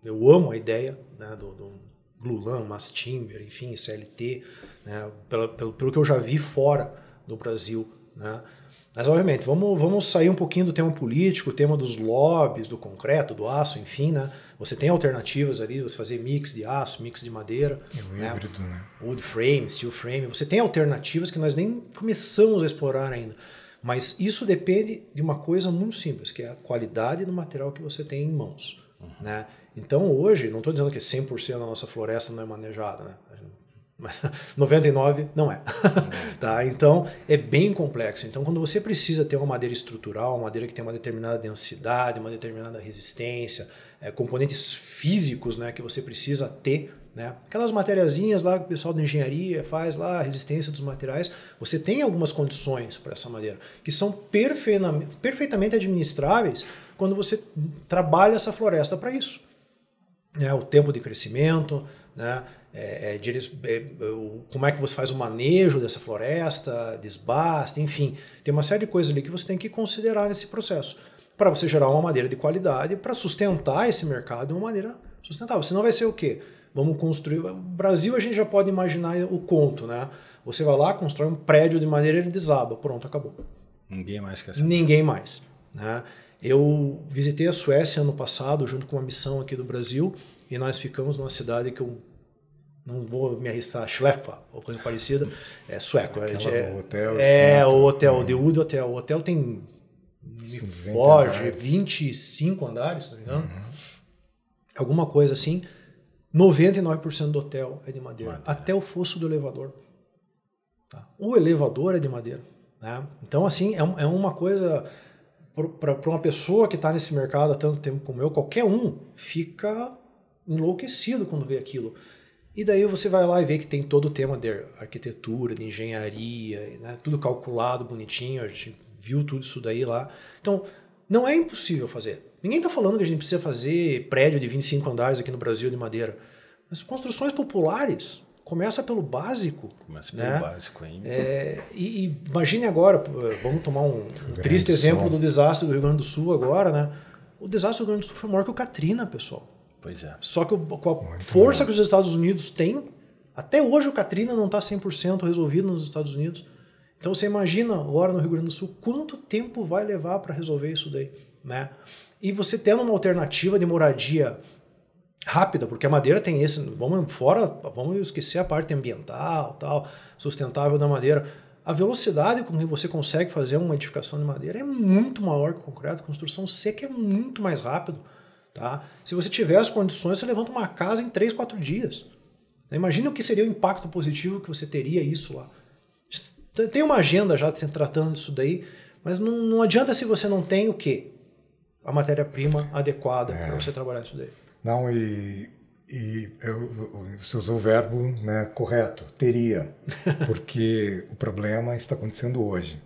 eu amo a ideia, né, do glulam, mass timber, enfim, CLT, né, pelo que eu já vi fora do Brasil. Né. Mas, obviamente, vamos sair um pouquinho do tema político, o tema dos lobbies, do concreto, do aço, enfim, né? Você tem alternativas ali, você fazer mix de aço, mix de madeira. É o híbrido, né? Wood frame, steel frame. Você tem alternativas que nós nem começamos a explorar ainda. Mas isso depende de uma coisa muito simples, que é a qualidade do material que você tem em mãos. Né? Então, hoje, não estou dizendo que 100% da nossa floresta não é manejada, né? 99% não é. Tá? Então, é bem complexo. Então, quando você precisa ter uma madeira estrutural, uma madeira que tem uma determinada densidade, uma determinada resistência, componentes físicos, né, que você precisa ter, né? Aquelas matériazinhas lá que o pessoal da engenharia faz lá, a resistência dos materiais, você tem algumas condições para essa madeira, que são perfeitamente administráveis quando você trabalha essa floresta para isso. O tempo de crescimento, né? Como é que você faz o manejo dessa floresta, desbasta, enfim. Tem uma série de coisas ali que você tem que considerar nesse processo para você gerar uma madeira de qualidade para sustentar esse mercado de uma maneira sustentável. Senão vai ser o quê? Vamos construir... No Brasil a gente já pode imaginar o conto, né? Você vai lá, constrói um prédio de madeira e ele desaba. Pronto, acabou. Ninguém mais quer saber. Ninguém mais. Né? Eu visitei a Suécia ano passado junto com uma missão aqui do Brasil e nós ficamos numa cidade que eu não vou me arriscar, Schlefa, ou coisa parecida, é sueco. O hotel, de Wood Hotel. O hotel tem 25 andares, tá ligado? Alguma coisa assim. 99% do hotel é de madeira. Até o fosso do elevador. Tá? O elevador é de madeira. Né? Então, assim, é uma coisa... Para uma pessoa que está nesse mercado há tanto tempo como eu, qualquer um fica enlouquecido quando vê aquilo. E daí você vai lá e vê que tem todo o tema de arquitetura, de engenharia, né? Tudo calculado, bonitinho, a gente viu tudo isso daí lá. Então, não é impossível fazer. Ninguém está falando que a gente precisa fazer prédio de 25 andares aqui no Brasil de madeira. Mas construções populares, começa pelo básico. Começa pelo básico ainda. E imagine agora, vamos tomar um triste exemplo do desastre do Rio Grande do Sul agora, né? O desastre do Rio Grande do Sul foi maior que o Katrina, pessoal. Pois é. Só que com a força que os Estados Unidos têm, até hoje o Katrina não está 100% resolvido nos Estados Unidos. Então você imagina agora no Rio Grande do Sul quanto tempo vai levar para resolver isso daí, né? E você tendo uma alternativa de moradia rápida, porque a madeira tem vamos esquecer a parte ambiental, tal, sustentável da madeira. A velocidade com que você consegue fazer uma edificação de madeira é muito maior que o concreto, a construção seca é muito mais rápido. Tá? Se você tiver as condições, você levanta uma casa em 3, 4 dias. Imagina o que seria o impacto positivo que você teria isso lá. Tem uma agenda já se tratando disso daí, mas não adianta se você não tem o quê? A matéria-prima adequada para você trabalhar isso daí. Não, você usou o verbo, né, correto, teria, porque o problema está acontecendo hoje.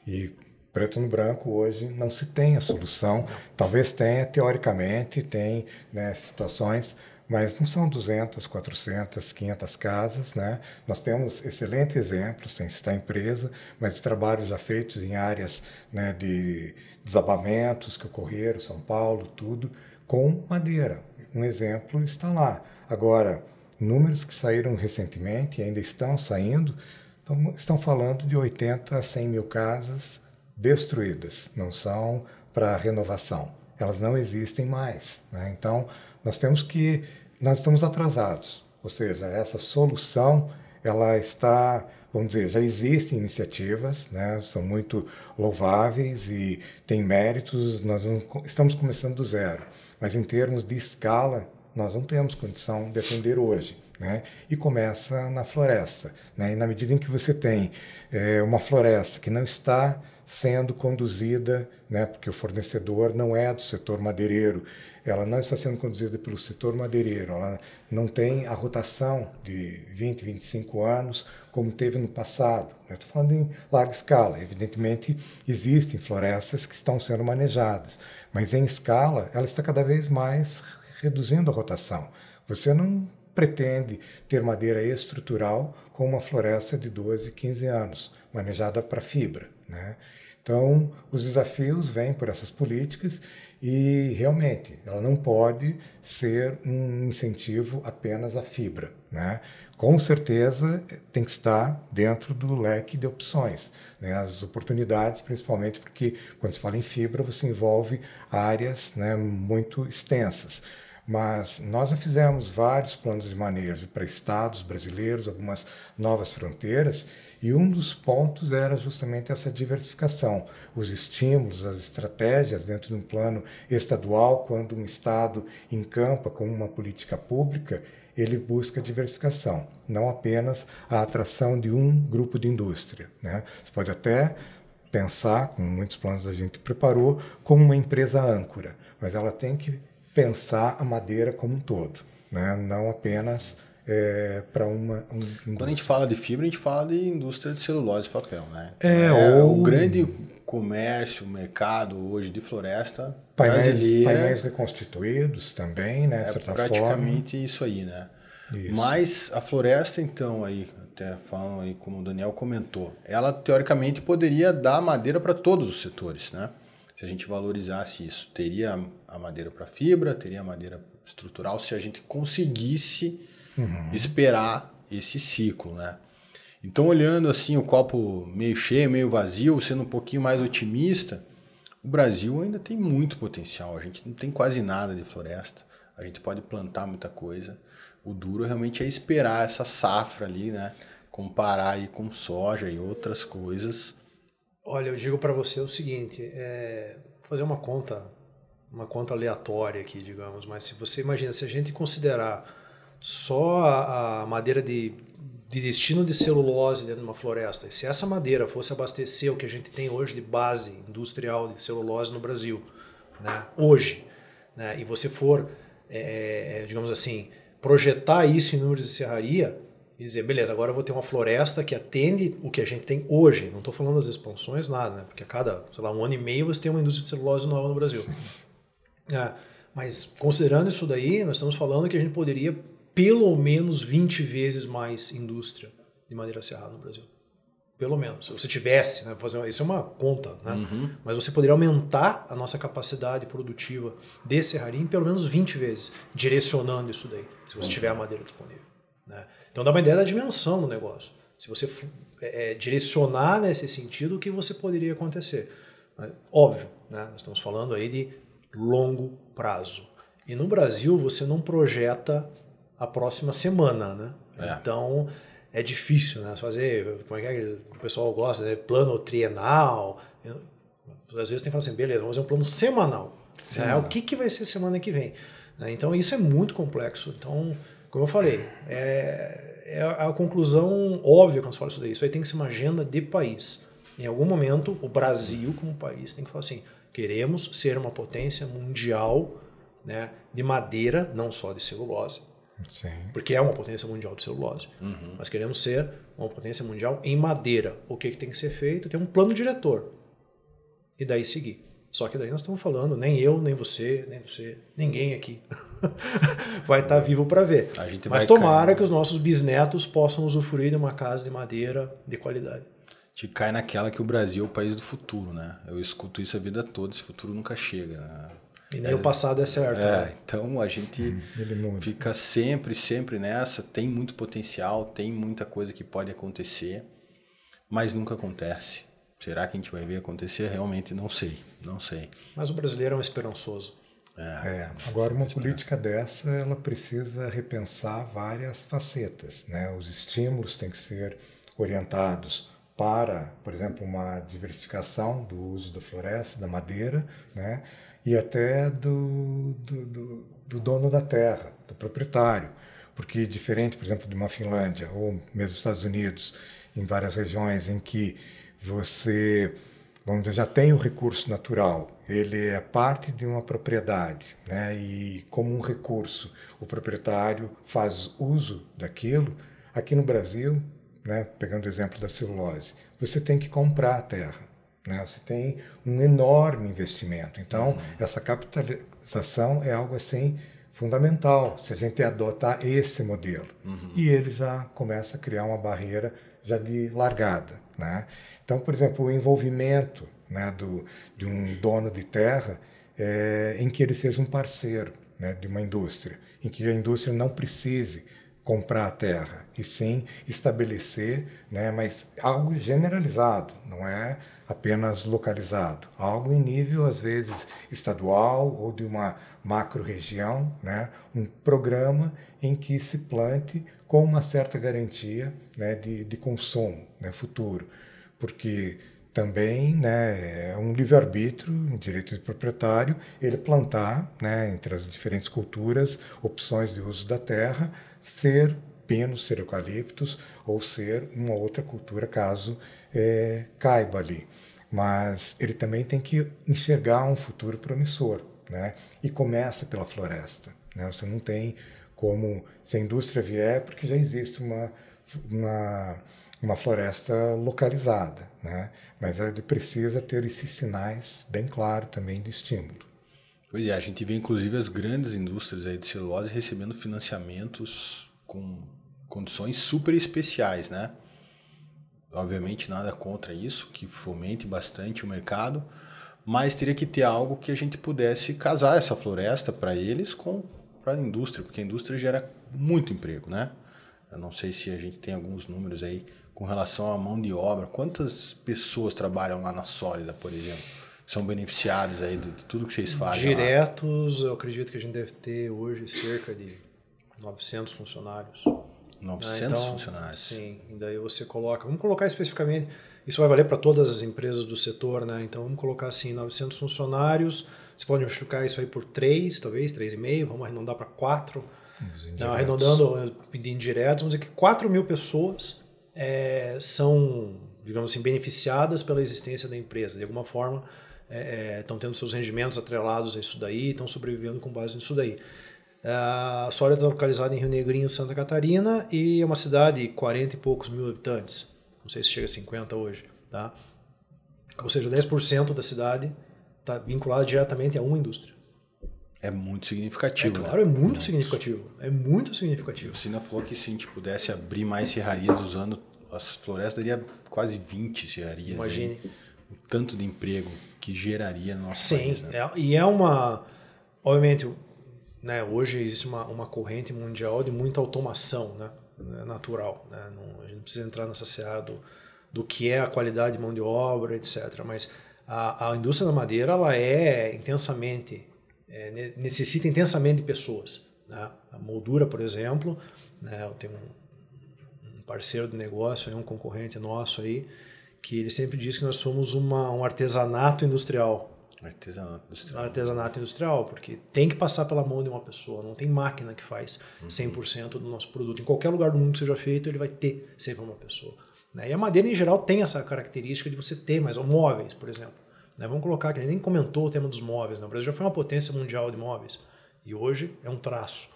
E preto no branco hoje não se tem a solução. Talvez tenha, teoricamente, tem, né, situações, mas não são 200, 400, 500 casas, né? Nós temos excelentes exemplos, sem citar a empresa, mas trabalhos já feitos em áreas, né, de desabamentos que ocorreram, São Paulo, tudo, com madeira. Um exemplo está lá. Agora, números que saíram recentemente e ainda estão saindo, estão falando de 80 a 100 mil casas destruídas, não são para renovação. Elas não existem mais, né? Então, nós estamos atrasados, ou seja, essa solução, ela está, vamos dizer, já existem iniciativas, né? São muito louváveis e têm méritos, nós não estamos começando do zero, mas em termos de escala, nós não temos condição de atender hoje, né? E começa na floresta, né? E na medida em que você tem uma floresta que não está sendo conduzida, né, porque o fornecedor não é do setor madeireiro, ela não está sendo conduzida pelo setor madeireiro, ela não tem a rotação de 20, 25 anos como teve no passado. Eu estou falando em larga escala. Evidentemente, existem florestas que estão sendo manejadas, mas em escala, ela está cada vez mais reduzindo a rotação. Você não pretende ter madeira estrutural com uma floresta de 12, 15 anos, manejada para fibra, né? Então, os desafios vêm por essas políticas e, realmente, ela não pode ser um incentivo apenas à fibra, né? Com certeza, tem que estar dentro do leque de opções, né? As oportunidades, principalmente porque, quando se fala em fibra, você envolve áreas, né, muito extensas. Mas nós já fizemos vários planos de manejo para estados brasileiros, algumas novas fronteiras, e um dos pontos era justamente essa diversificação, os estímulos, as estratégias dentro de um plano estadual, quando um estado encampa com uma política pública, ele busca diversificação, não apenas a atração de um grupo de indústria, né? Você pode até pensar, como muitos planos a gente preparou, como uma empresa âncora, mas ela tem que pensar a madeira como um todo, né? Não apenas para uma indústria. Quando a gente fala de fibra, a gente fala de indústria de celulose e papel, né? O grande comércio, mercado hoje de floresta brasileira. Painéis reconstituídos também, né? De certa praticamente forma. Isso aí, né? Isso. Mas a floresta, então, aí, até falando aí como o Daniel comentou, ela teoricamente poderia dar madeira para todos os setores, né? Se a gente valorizasse isso, teria a madeira para fibra, teria a madeira estrutural, se a gente conseguisse esperar esse ciclo, né? Então, olhando assim o copo meio cheio, meio vazio, sendo um pouquinho mais otimista, o Brasil ainda tem muito potencial. A gente não tem quase nada de floresta, a gente pode plantar muita coisa. O duro realmente é esperar essa safra ali, né? Comparar aí com soja e outras coisas. Olha, eu digo para você o seguinte, vou fazer uma conta aleatória aqui, digamos, mas se você imagina, se a gente considerar só a madeira de destino de celulose dentro de uma floresta, e se essa madeira fosse abastecer o que a gente tem hoje de base industrial de celulose no Brasil, né, hoje, né, e você for, digamos assim, projetar isso em números de serraria, e dizer, beleza, agora eu vou ter uma floresta que atende o que a gente tem hoje. Não estou falando das expansões, nada, né? Porque a cada, sei lá, 1 ano e meio você tem uma indústria de celulose nova no Brasil. Mas considerando isso daí, nós estamos falando que a gente poderia pelo menos 20 vezes mais indústria de madeira serrada no Brasil. Pelo menos. Se você tivesse, né, isso é uma conta, né? Mas você poderia aumentar a nossa capacidade produtiva de serraria em pelo menos 20 vezes, direcionando isso daí, se você tiver a madeira disponível, né? Então dá uma ideia da dimensão do negócio. Se você direcionar nesse sentido, o que você poderia acontecer? Óbvio, né? Nós estamos falando aí de longo prazo. E no Brasil você não projeta a próxima semana, né? Então é difícil, né? Fazer, como é que o pessoal gosta, né? Plano trienal. Às vezes tem que falar assim, beleza, vamos fazer um plano semanal. O que vai ser semana que vem? Né? Então, isso é muito complexo. Então, como eu falei, é a conclusão óbvia quando se fala isso daí. Isso aí tem que ser uma agenda de país. Em algum momento, o Brasil, como país, tem que falar assim, queremos ser uma potência mundial, né, de madeira, não só de celulose. Sim. Porque é uma potência mundial de celulose. Mas queremos ser uma potência mundial em madeira. O que tem que ser feito? Tem um plano diretor. E daí seguir. Só que daí nós estamos falando, nem eu, nem você, ninguém aqui vai estar vivo para ver. Mas tomara que os nossos bisnetos possam usufruir de uma casa de madeira de qualidade. Te cai naquela que o Brasil é o país do futuro, né? Eu escuto isso a vida toda, esse futuro nunca chega, né? E nem o passado é certo. Né? Então a gente fica sempre nessa, tem muito potencial, tem muita coisa que pode acontecer, mas nunca acontece. Será que a gente vai ver acontecer? Realmente não sei. Mas o brasileiro é um esperançoso. Agora, uma política dessa, ela precisa repensar várias facetas, né? Os estímulos têm que ser orientados para, por exemplo, uma diversificação do uso da floresta, da madeira, né? E até do dono da terra, do proprietário. Porque diferente, por exemplo, de uma Finlândia ou mesmo dos Estados Unidos, em várias regiões em que você já tem o recurso natural, ele é parte de uma propriedade, né? E como um recurso, o proprietário faz uso daquilo. Aqui no Brasil, né, pegando o exemplo da celulose, você tem que comprar a terra, né? Você tem um enorme investimento. Então, essa capitalização é algo assim fundamental, se a gente adotar esse modelo. E ele já começa a criar uma barreira já de largada, né? Então, por exemplo, o envolvimento, né, de um dono de terra em que ele seja um parceiro, né, de uma indústria, em que a indústria não precise comprar a terra, e sim estabelecer, né, mas algo generalizado, não é apenas localizado, algo em nível, às vezes, estadual ou de uma macro-região, né, um programa em que se plante com uma certa garantia, né, de consumo, né, futuro, porque também, né, é um livre-arbítrio, um direito de proprietário, ele plantar, né, entre as diferentes culturas, opções de uso da terra, ser pinos, ser eucaliptos ou ser uma outra cultura, caso caiba ali. Mas ele também tem que enxergar um futuro promissor, né? E começa pela floresta, né? Você não tem como, se a indústria vier, porque já existe uma floresta localizada, né? Mas ele precisa ter esses sinais bem claros também de estímulo. Pois é, a gente vê inclusive as grandes indústrias aí de celulose recebendo financiamentos com condições super especiais, né? Obviamente nada contra isso, que fomente bastante o mercado, mas teria que ter algo que a gente pudesse casar essa floresta para eles para a indústria, porque a indústria gera muito emprego, né? Eu não sei se a gente tem alguns números aí com relação à mão de obra. Quantas pessoas trabalham lá na Sólida, por exemplo, são beneficiadas aí de tudo que vocês fazem? Diretos, eu acredito que a gente deve ter hoje cerca de 900 funcionários. 900 funcionários? Sim, e daí você coloca, vamos colocar especificamente, isso vai valer para todas as empresas do setor, né? Então vamos colocar assim, 900 funcionários, você pode multiplicar isso aí por 3, talvez, 3,5, vamos arredondar para 4. Não, arredondando de indiretos, vamos dizer que 4 mil pessoas são, digamos assim, beneficiadas pela existência da empresa. De alguma forma, estão tendo seus rendimentos atrelados a isso daí, estão sobrevivendo com base nisso daí. A Sólida está localizada em Rio Negrinho, Santa Catarina, e é uma cidade de 40 e poucos mil habitantes. Não sei se chega a 50 hoje. Tá? Ou seja, 10% da cidade está vinculada diretamente a uma indústria. É muito significativo. Claro, é muito significativo. É muito significativo. O Sina falou que se a gente pudesse abrir mais serrarias usando as florestas, daria quase 20 serrarias. Imagine. Aí, o tanto de emprego que geraria no nosso Sim, país. Né? E é uma... Obviamente, né, hoje existe uma corrente mundial de muita automação, né, natural. Né? A gente não precisa entrar nessa seara do que é a qualidade de mão de obra, etc. Mas a indústria da madeira ela necessita intensamente de pessoas. Né? A moldura, por exemplo, né, eu tenho um parceiro de negócio, um concorrente nosso aí, que ele sempre diz que nós somos um artesanato industrial. Artesanato industrial, porque tem que passar pela mão de uma pessoa, não tem máquina que faz 100% do nosso produto. Em qualquer lugar do mundo que seja feito, ele vai ter sempre uma pessoa. Né? E a madeira, em geral, tem essa característica de você ter mais móveis, por exemplo. Né? Vamos colocar que a gente nem comentou o tema dos móveis. Né? O Brasil já foi uma potência mundial de móveis e hoje é um traço.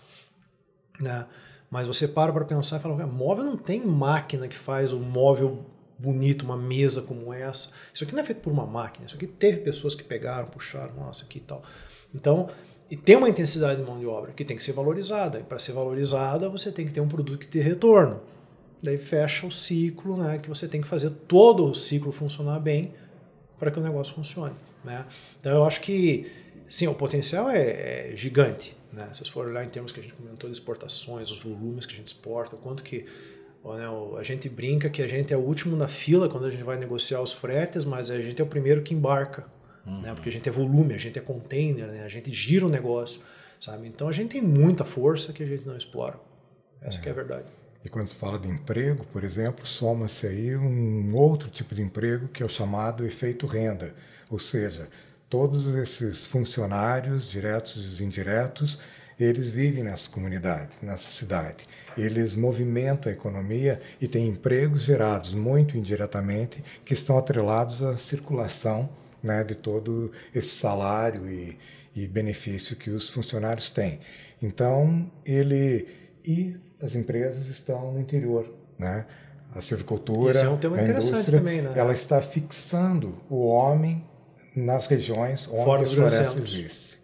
Né? Mas você para pensar e fala, móvel não tem máquina que faz um móvel bonito, uma mesa como essa. Isso aqui não é feito por uma máquina, isso aqui teve pessoas que pegaram, puxaram, nossa, aqui e tal. Então, e tem uma intensidade de mão de obra que tem que ser valorizada. E para ser valorizada, você tem que ter um produto que tenha retorno. Daí fecha o ciclo, né, que você tem que fazer todo o ciclo funcionar bem para que o negócio funcione. Né? Então, eu acho que, sim, o potencial é gigante. Né? Se você for olhar em termos que a gente comentou de exportações, os volumes que a gente exporta, o quanto que a gente brinca que a gente é o último na fila quando a gente vai negociar os fretes, mas a gente é o primeiro que embarca, né? Porque a gente é volume, a gente é container, né? A gente gira o negócio, sabe? Então a gente tem muita força que a gente não explora. Essa que é a verdade. E quando se fala de emprego, por exemplo, soma-se aí um outro tipo de emprego que é o chamado efeito renda, ou seja, todos esses funcionários, diretos e indiretos, eles vivem nessa comunidade, nessa cidade. Eles movimentam a economia e têm empregos gerados muito indiretamente que estão atrelados à circulação, né, de todo esse salário e benefício que os funcionários têm. Então, e as empresas estão no interior, né? A silvicultura, isso é um tema interessante também, né? Ela está fixando o homem nas regiões onde as florestas existem.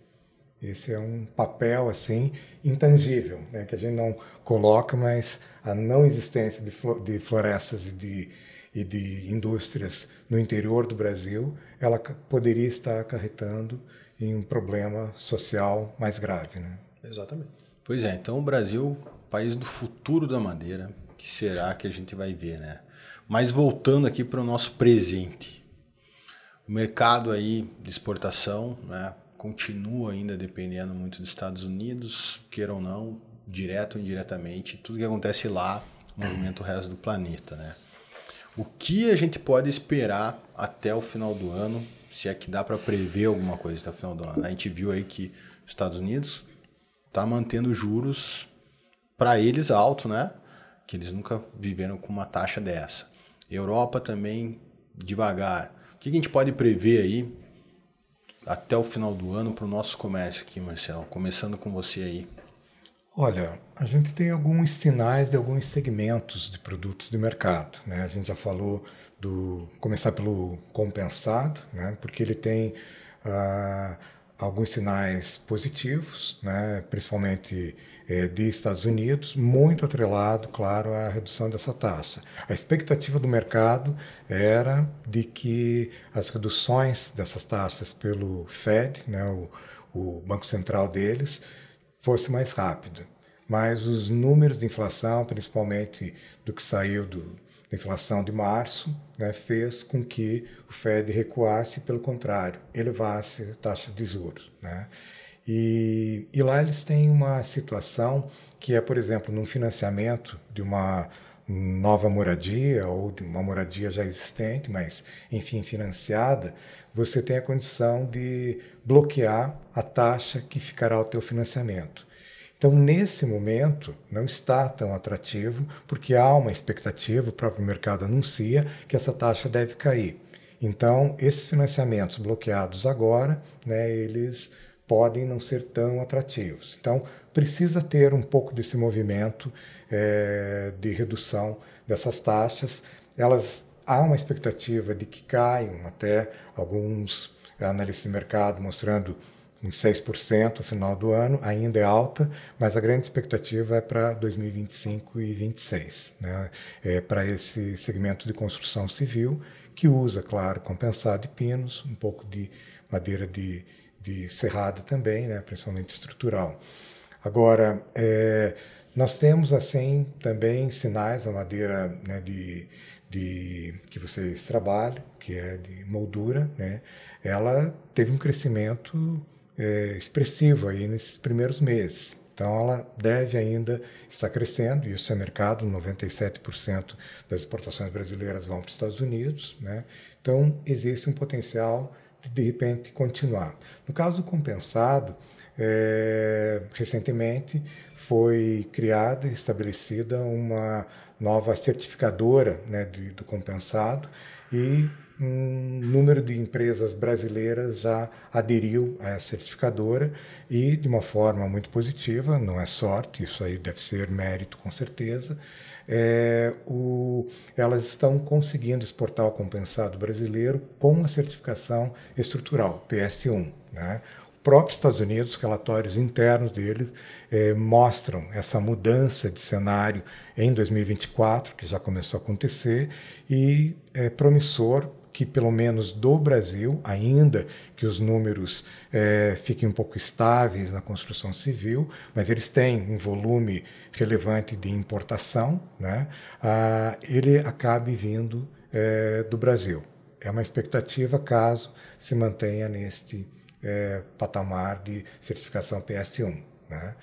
Esse é um papel assim intangível, né, que a gente não coloca, mas a não existência de florestas e de indústrias no interior do Brasil, ela poderia estar acarretando em um problema social mais grave. Né? Exatamente. Pois é, então o Brasil, país do futuro da madeira, que será que a gente vai ver, né? Mas voltando aqui para o nosso presente, o mercado aí de exportação, né, continua ainda dependendo muito dos Estados Unidos, queira ou não, direto ou indiretamente, tudo que acontece lá movimenta o resto do planeta, né? O que a gente pode esperar até o final do ano, se é que dá para prever alguma coisa até o final do ano? A gente viu aí que os Estados Unidos está mantendo juros para eles alto, né? Que eles nunca viveram com uma taxa dessa. Europa também devagar. O que a gente pode prever aí até o final do ano para o nosso comércio aqui, Marcelo? Começando com você aí. Olha, a gente tem alguns sinais de alguns segmentos de produtos de mercado. Né? A gente já falou começar pelo compensado, né? Porque ele tem alguns sinais positivos, né? Principalmente de Estados Unidos, muito atrelado, claro, à redução dessa taxa. A expectativa do mercado era de que as reduções dessas taxas pelo Fed, né, o Banco Central deles, fosse mais rápido. Mas os números de inflação, principalmente do que saiu da inflação de março, né, fez com que o Fed recuasse, pelo contrário, elevasse a taxa de juros, né? E lá eles têm uma situação que é, por exemplo, num financiamento de uma nova moradia ou de uma moradia já existente, mas, enfim, financiada, você tem a condição de bloquear a taxa que ficará ao teu financiamento. Então, nesse momento, não está tão atrativo, porque há uma expectativa, o próprio mercado anuncia que essa taxa deve cair. Então, esses financiamentos bloqueados agora, né, eles podem não ser tão atrativos. Então, precisa ter um pouco desse movimento de redução dessas taxas. Há uma expectativa de que caiam até alguns analistas de mercado mostrando uns 6% no final do ano, ainda é alta, mas a grande expectativa é para 2025 e 2026, né? Para esse segmento de construção civil, que usa, claro, compensado de pinos, um pouco de madeira de serrada também, né, principalmente estrutural. Agora, nós temos assim também sinais da madeira, né, que vocês trabalham, que é de moldura, né, ela teve um crescimento expressivo aí nesses primeiros meses. Então, ela deve ainda estar crescendo, e isso é mercado, 97% das exportações brasileiras vão para os Estados Unidos, né? Então, existe um potencial de repente continuar. No caso do compensado, recentemente foi criada e estabelecida uma nova certificadora, né, do compensado, e um número de empresas brasileiras já aderiu a essa certificadora e de uma forma muito positiva, não é sorte, isso aí deve ser mérito com certeza. Elas estão conseguindo exportar o compensado brasileiro com a certificação estrutural, PS1, né? Próprios Estados Unidos, relatórios internos deles mostram essa mudança de cenário em 2024, que já começou a acontecer, e é promissor que, pelo menos do Brasil, ainda que os números fiquem um pouco estáveis na construção civil, mas eles têm um volume relevante de importação, né? Ele acabe vindo do Brasil. É uma expectativa caso se mantenha neste patamar de certificação PS1, né?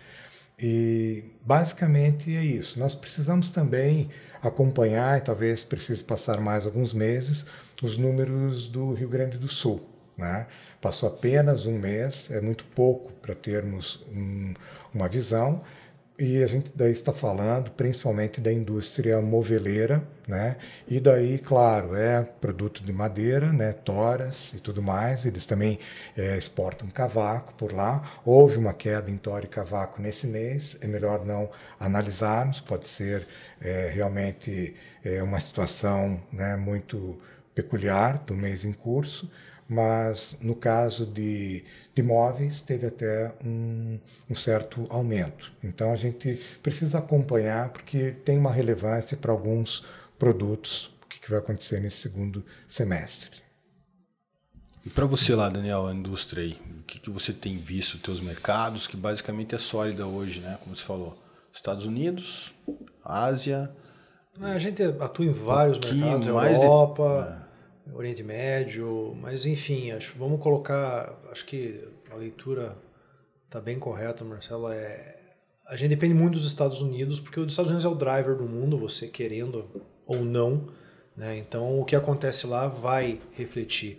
E basicamente é isso. Nós precisamos também acompanhar, e talvez precise passar mais alguns meses, os números do Rio Grande do Sul, né? Passou apenas um mês, é muito pouco para termos uma visão, e a gente daí está falando principalmente da indústria moveleira, né? E daí, claro, é produto de madeira, né? Toras e tudo mais. Eles também exportam cavaco por lá. Houve uma queda em tora e cavaco nesse mês. É melhor não analisarmos. Pode ser realmente uma situação, né, muito peculiar do mês em curso. Mas no caso de imóveis teve até um certo aumento. Então a gente precisa acompanhar porque tem uma relevância para alguns produtos, o que vai acontecer nesse segundo semestre. E para você lá, Daniel, a indústria aí, o que você tem visto, os teus mercados, que basicamente é sólida hoje, né? Como você falou, Estados Unidos, Ásia... A gente atua em vários mercados, Europa... Oriente Médio, mas enfim, vamos colocar, acho que a leitura está bem correta, Marcelo, a gente depende muito dos Estados Unidos, porque os Estados Unidos é o driver do mundo, você querendo ou não, né? Então o que acontece lá vai refletir.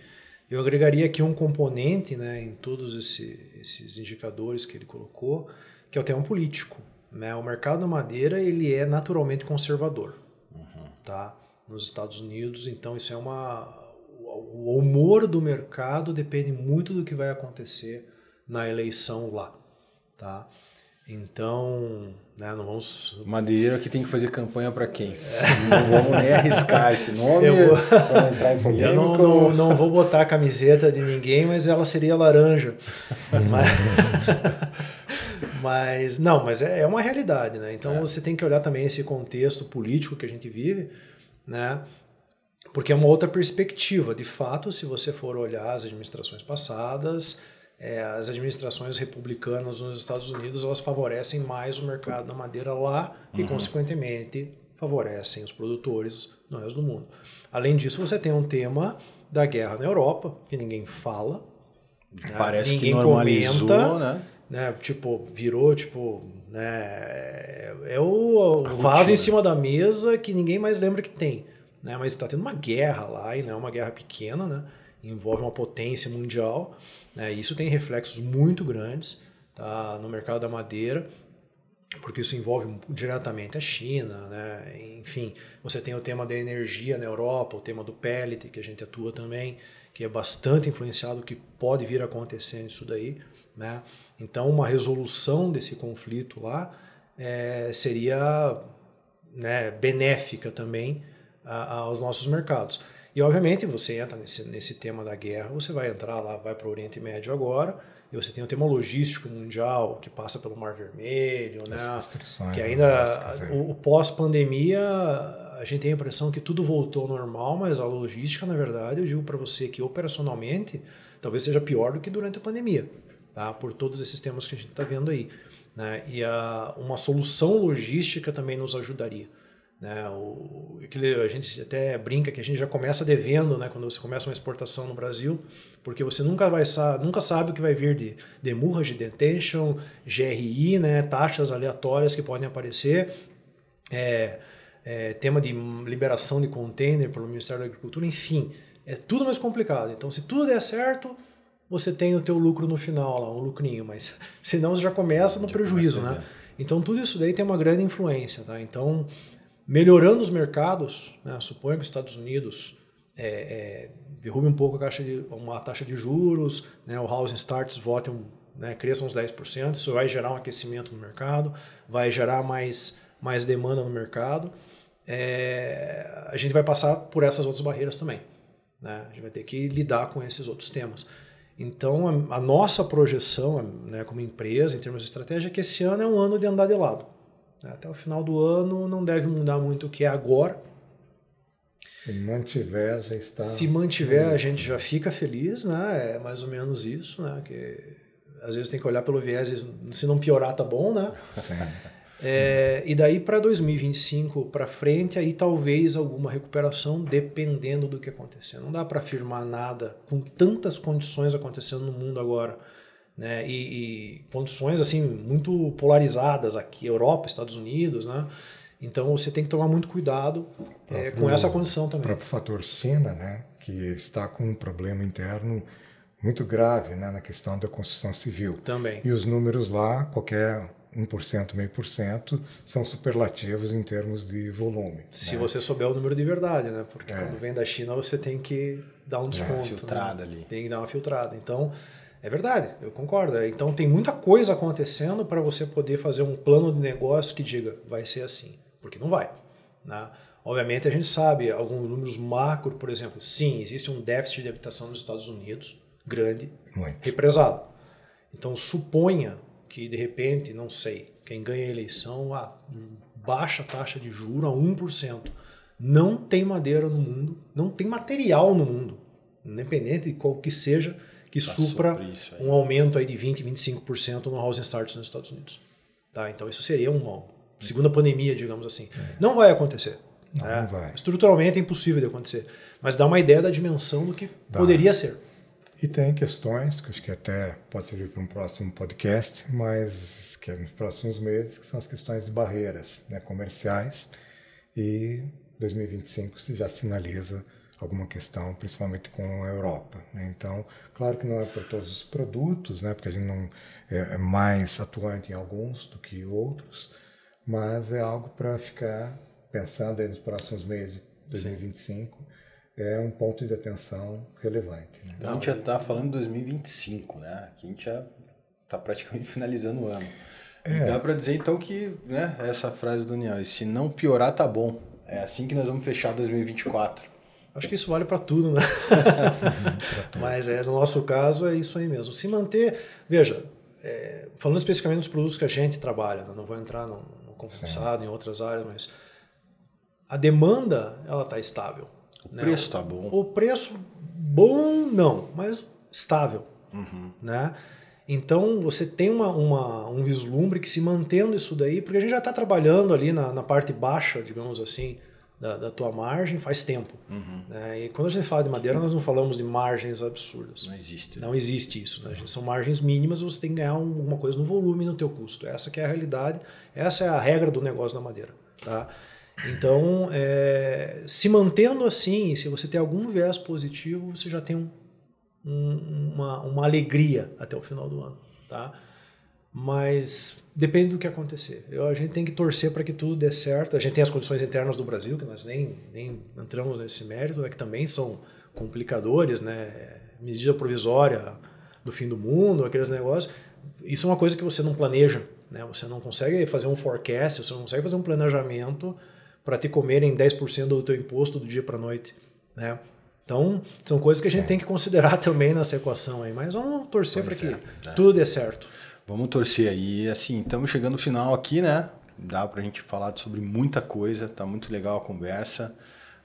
Eu agregaria aqui um componente, né, em todos esses indicadores que ele colocou, que é o tema político, né? O mercado da madeira ele é naturalmente conservador, tá? Nos Estados Unidos, então isso o humor do mercado depende muito do que vai acontecer na eleição lá, tá? Então, né, não vamos... Madeira que tem que fazer campanha para quem? Não vamos nem arriscar esse nome para entrar em polêmica. Eu não vou botar a camiseta de ninguém, mas ela seria laranja. Mas é uma realidade, né? Então você tem que olhar também esse contexto político que a gente vive, né? Porque é uma outra perspectiva. De fato, se você for olhar as administrações passadas, as administrações republicanas nos Estados Unidos, elas favorecem mais o mercado da madeira lá e, consequentemente, favorecem os produtores no resto do mundo. Além disso, você tem um tema da guerra na Europa, que ninguém fala. Parece ninguém que normalizou, comenta, né? Virou, né? É o vaso em cima da mesa que ninguém mais lembra que tem. Né? Mas está tendo uma guerra lá, e não é uma guerra pequena, né? Envolve uma potência mundial, né? E isso tem reflexos muito grandes, tá, no mercado da madeira, porque isso envolve diretamente a China, né? Enfim, você tem o tema da energia na Europa, o tema do pellet, que a gente atua também, que é bastante influenciado do que pode vir a acontecer nisso daí, né? Então, uma resolução desse conflito lá seria, né, benéfica também aos nossos mercados. E, obviamente, você entra nesse tema da guerra, você vai entrar lá, vai para o Oriente Médio agora, e você tem o tema logístico mundial, que passa pelo Mar Vermelho, né? Que ainda, o pós-pandemia, a gente tem a impressão que tudo voltou ao normal, mas a logística, na verdade, eu digo para você que operacionalmente, talvez seja pior do que durante a pandemia, tá? Por todos esses temas que a gente está vendo aí, né? E uma solução logística também nos ajudaria. Né, a gente até brinca que a gente já começa devendo, né, quando você começa uma exportação no Brasil, porque você nunca sabe o que vai vir de demurrage, detention, GRI, né, taxas aleatórias que podem aparecer, tema de liberação de container pelo Ministério da Agricultura, enfim, é tudo mais complicado. Então, se tudo der certo, você tem o teu lucro no final, lá, um lucrinho, mas senão você já começa no prejuízo, né? Então, tudo isso daí tem uma grande influência, tá? Então, melhorando os mercados, né? Suponho que os Estados Unidos derrube um pouco uma taxa de juros, né? O housing starts né? Cresça uns 10%, isso vai gerar um aquecimento no mercado, vai gerar mais demanda no mercado. A gente vai passar por essas outras barreiras também, né? A gente vai ter que lidar com esses outros temas. Então, a nossa projeção, né, como empresa, em termos de estratégia, é que esse ano é um ano de andar de lado. Até o final do ano não deve mudar muito o que é agora. Se mantiver, já está... Se mantiver, a gente já fica feliz, né? É mais ou menos isso, né? Que às vezes tem que olhar pelo viés, se não piorar, tá bom, né? Sim. E daí para 2025 para frente, aí talvez alguma recuperação, dependendo do que acontecer. Não dá para afirmar nada com tantas condições acontecendo no mundo agora, né? E condições assim muito polarizadas aqui, Europa, Estados Unidos, né? Então você tem que tomar muito cuidado com essa condição também. O próprio fator China, né? Que está com um problema interno muito grave, né? Na questão da construção civil. Também. E os números lá, qualquer 1%, meio por cento, são superlativos em termos de volume. Se né? você souber o número de verdade, né? Porque quando vem da China você tem que dar um desconto. Uma filtrada, né? Ali. Tem que dar uma filtrada. Então, é verdade, eu concordo. Então tem muita coisa acontecendo para você poder fazer um plano de negócio que diga, vai ser assim. Porque não vai. Né? Obviamente a gente sabe alguns números macro, por exemplo, sim, existe um déficit de habitação nos Estados Unidos, grande, represado. Então suponha que de repente, não sei, quem ganha a eleição, baixa taxa de juros a 1%. Não tem madeira no mundo, não tem material no mundo, independente de qual que seja, que supra um aumento aí de 20%, 25% no housing starts nos Estados Unidos. Tá? Então isso seria uma segunda pandemia, digamos assim. Não vai acontecer. Não vai. Estruturalmente é impossível de acontecer. Mas dá uma ideia da dimensão do que poderia ser. E tem questões que acho que até pode servir para um próximo podcast, mas que é nos próximos meses, que são as questões de barreiras, né, comerciais. E 2025 já sinaliza alguma questão, principalmente com a Europa. Né? Então, claro que não é para todos os produtos, né, porque a gente não é mais atuante em alguns do que outros, mas é algo para ficar pensando aí nos próximos meses de 2025. Sim. É um ponto de atenção relevante. Né? A gente já está falando de 2025, né? Aqui a gente já está praticamente finalizando o ano. E dá para dizer então que, né, essa frase do Daniel, se não piorar tá bom. É assim que nós vamos fechar 2024. Acho que isso vale para tudo, né? Mas no nosso caso é isso aí mesmo. Se manter, veja, falando especificamente dos produtos que a gente trabalha, né? Não vou entrar no compensado, em outras áreas, mas a demanda ela está estável. O preço está bom. O preço bom não, mas estável. Né? Então você tem um vislumbre que se mantendo isso daí, porque a gente já está trabalhando ali na parte baixa, digamos assim, da tua margem faz tempo. Né? E quando a gente fala de madeira, nós não falamos de margens absurdas. Não existe. Não existe isso. Né? São margens mínimas, você tem que ganhar alguma coisa no volume no teu custo. Essa que é a realidade, essa é a regra do negócio da madeira. Tá? Então, se mantendo assim, se você tem algum viés positivo, você já tem uma alegria até o final do ano. Tá? Mas depende do que acontecer. A gente tem que torcer para que tudo dê certo. A gente tem as condições internas do Brasil, que nós nem entramos nesse mérito, né, que também são complicadores, né? Medida provisória do fim do mundo, aqueles negócios. Isso é uma coisa que você não planeja. Né? Você não consegue fazer um forecast, você não consegue fazer um planejamento para te comerem 10% do teu imposto do dia para a noite. Né? Então, são coisas que a gente tem que considerar também nessa equação aí. Mas vamos torcer para que tudo dê certo. Vamos torcer aí. Assim, estamos chegando no final aqui, né? Dá para a gente falar sobre muita coisa. Tá muito legal a conversa.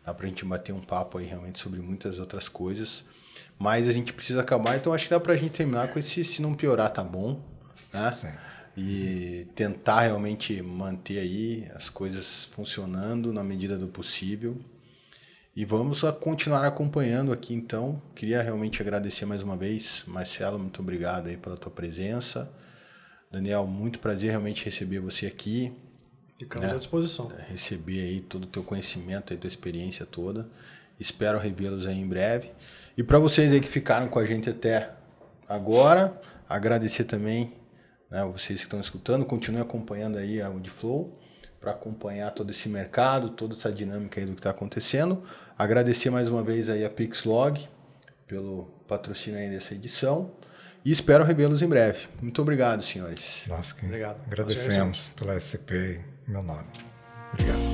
Dá para a gente bater um papo aí realmente sobre muitas outras coisas. Mas a gente precisa acabar. Então, acho que dá para a gente terminar com esse se não piorar, tá bom. Né? Sim. E tentar realmente manter aí as coisas funcionando na medida do possível. E vamos continuar acompanhando aqui, então. Queria realmente agradecer mais uma vez. Marcelo, muito obrigado aí pela tua presença. Daniel, muito prazer realmente receber você aqui. Ficamos à disposição. Receber aí todo o teu conhecimento, a tua experiência toda. Espero revê-los aí em breve. E para vocês aí que ficaram com a gente até agora, agradecer também, né, vocês que estão escutando, continuem acompanhando aí a Audiflow para acompanhar todo esse mercado, toda essa dinâmica aí do que está acontecendo. Agradecer mais uma vez aí a Pixlog pelo patrocínio aí dessa edição e espero revê-los em breve. Muito obrigado, senhores. Nós que Obrigado. agradecemos pela SCP, meu nome. Obrigado.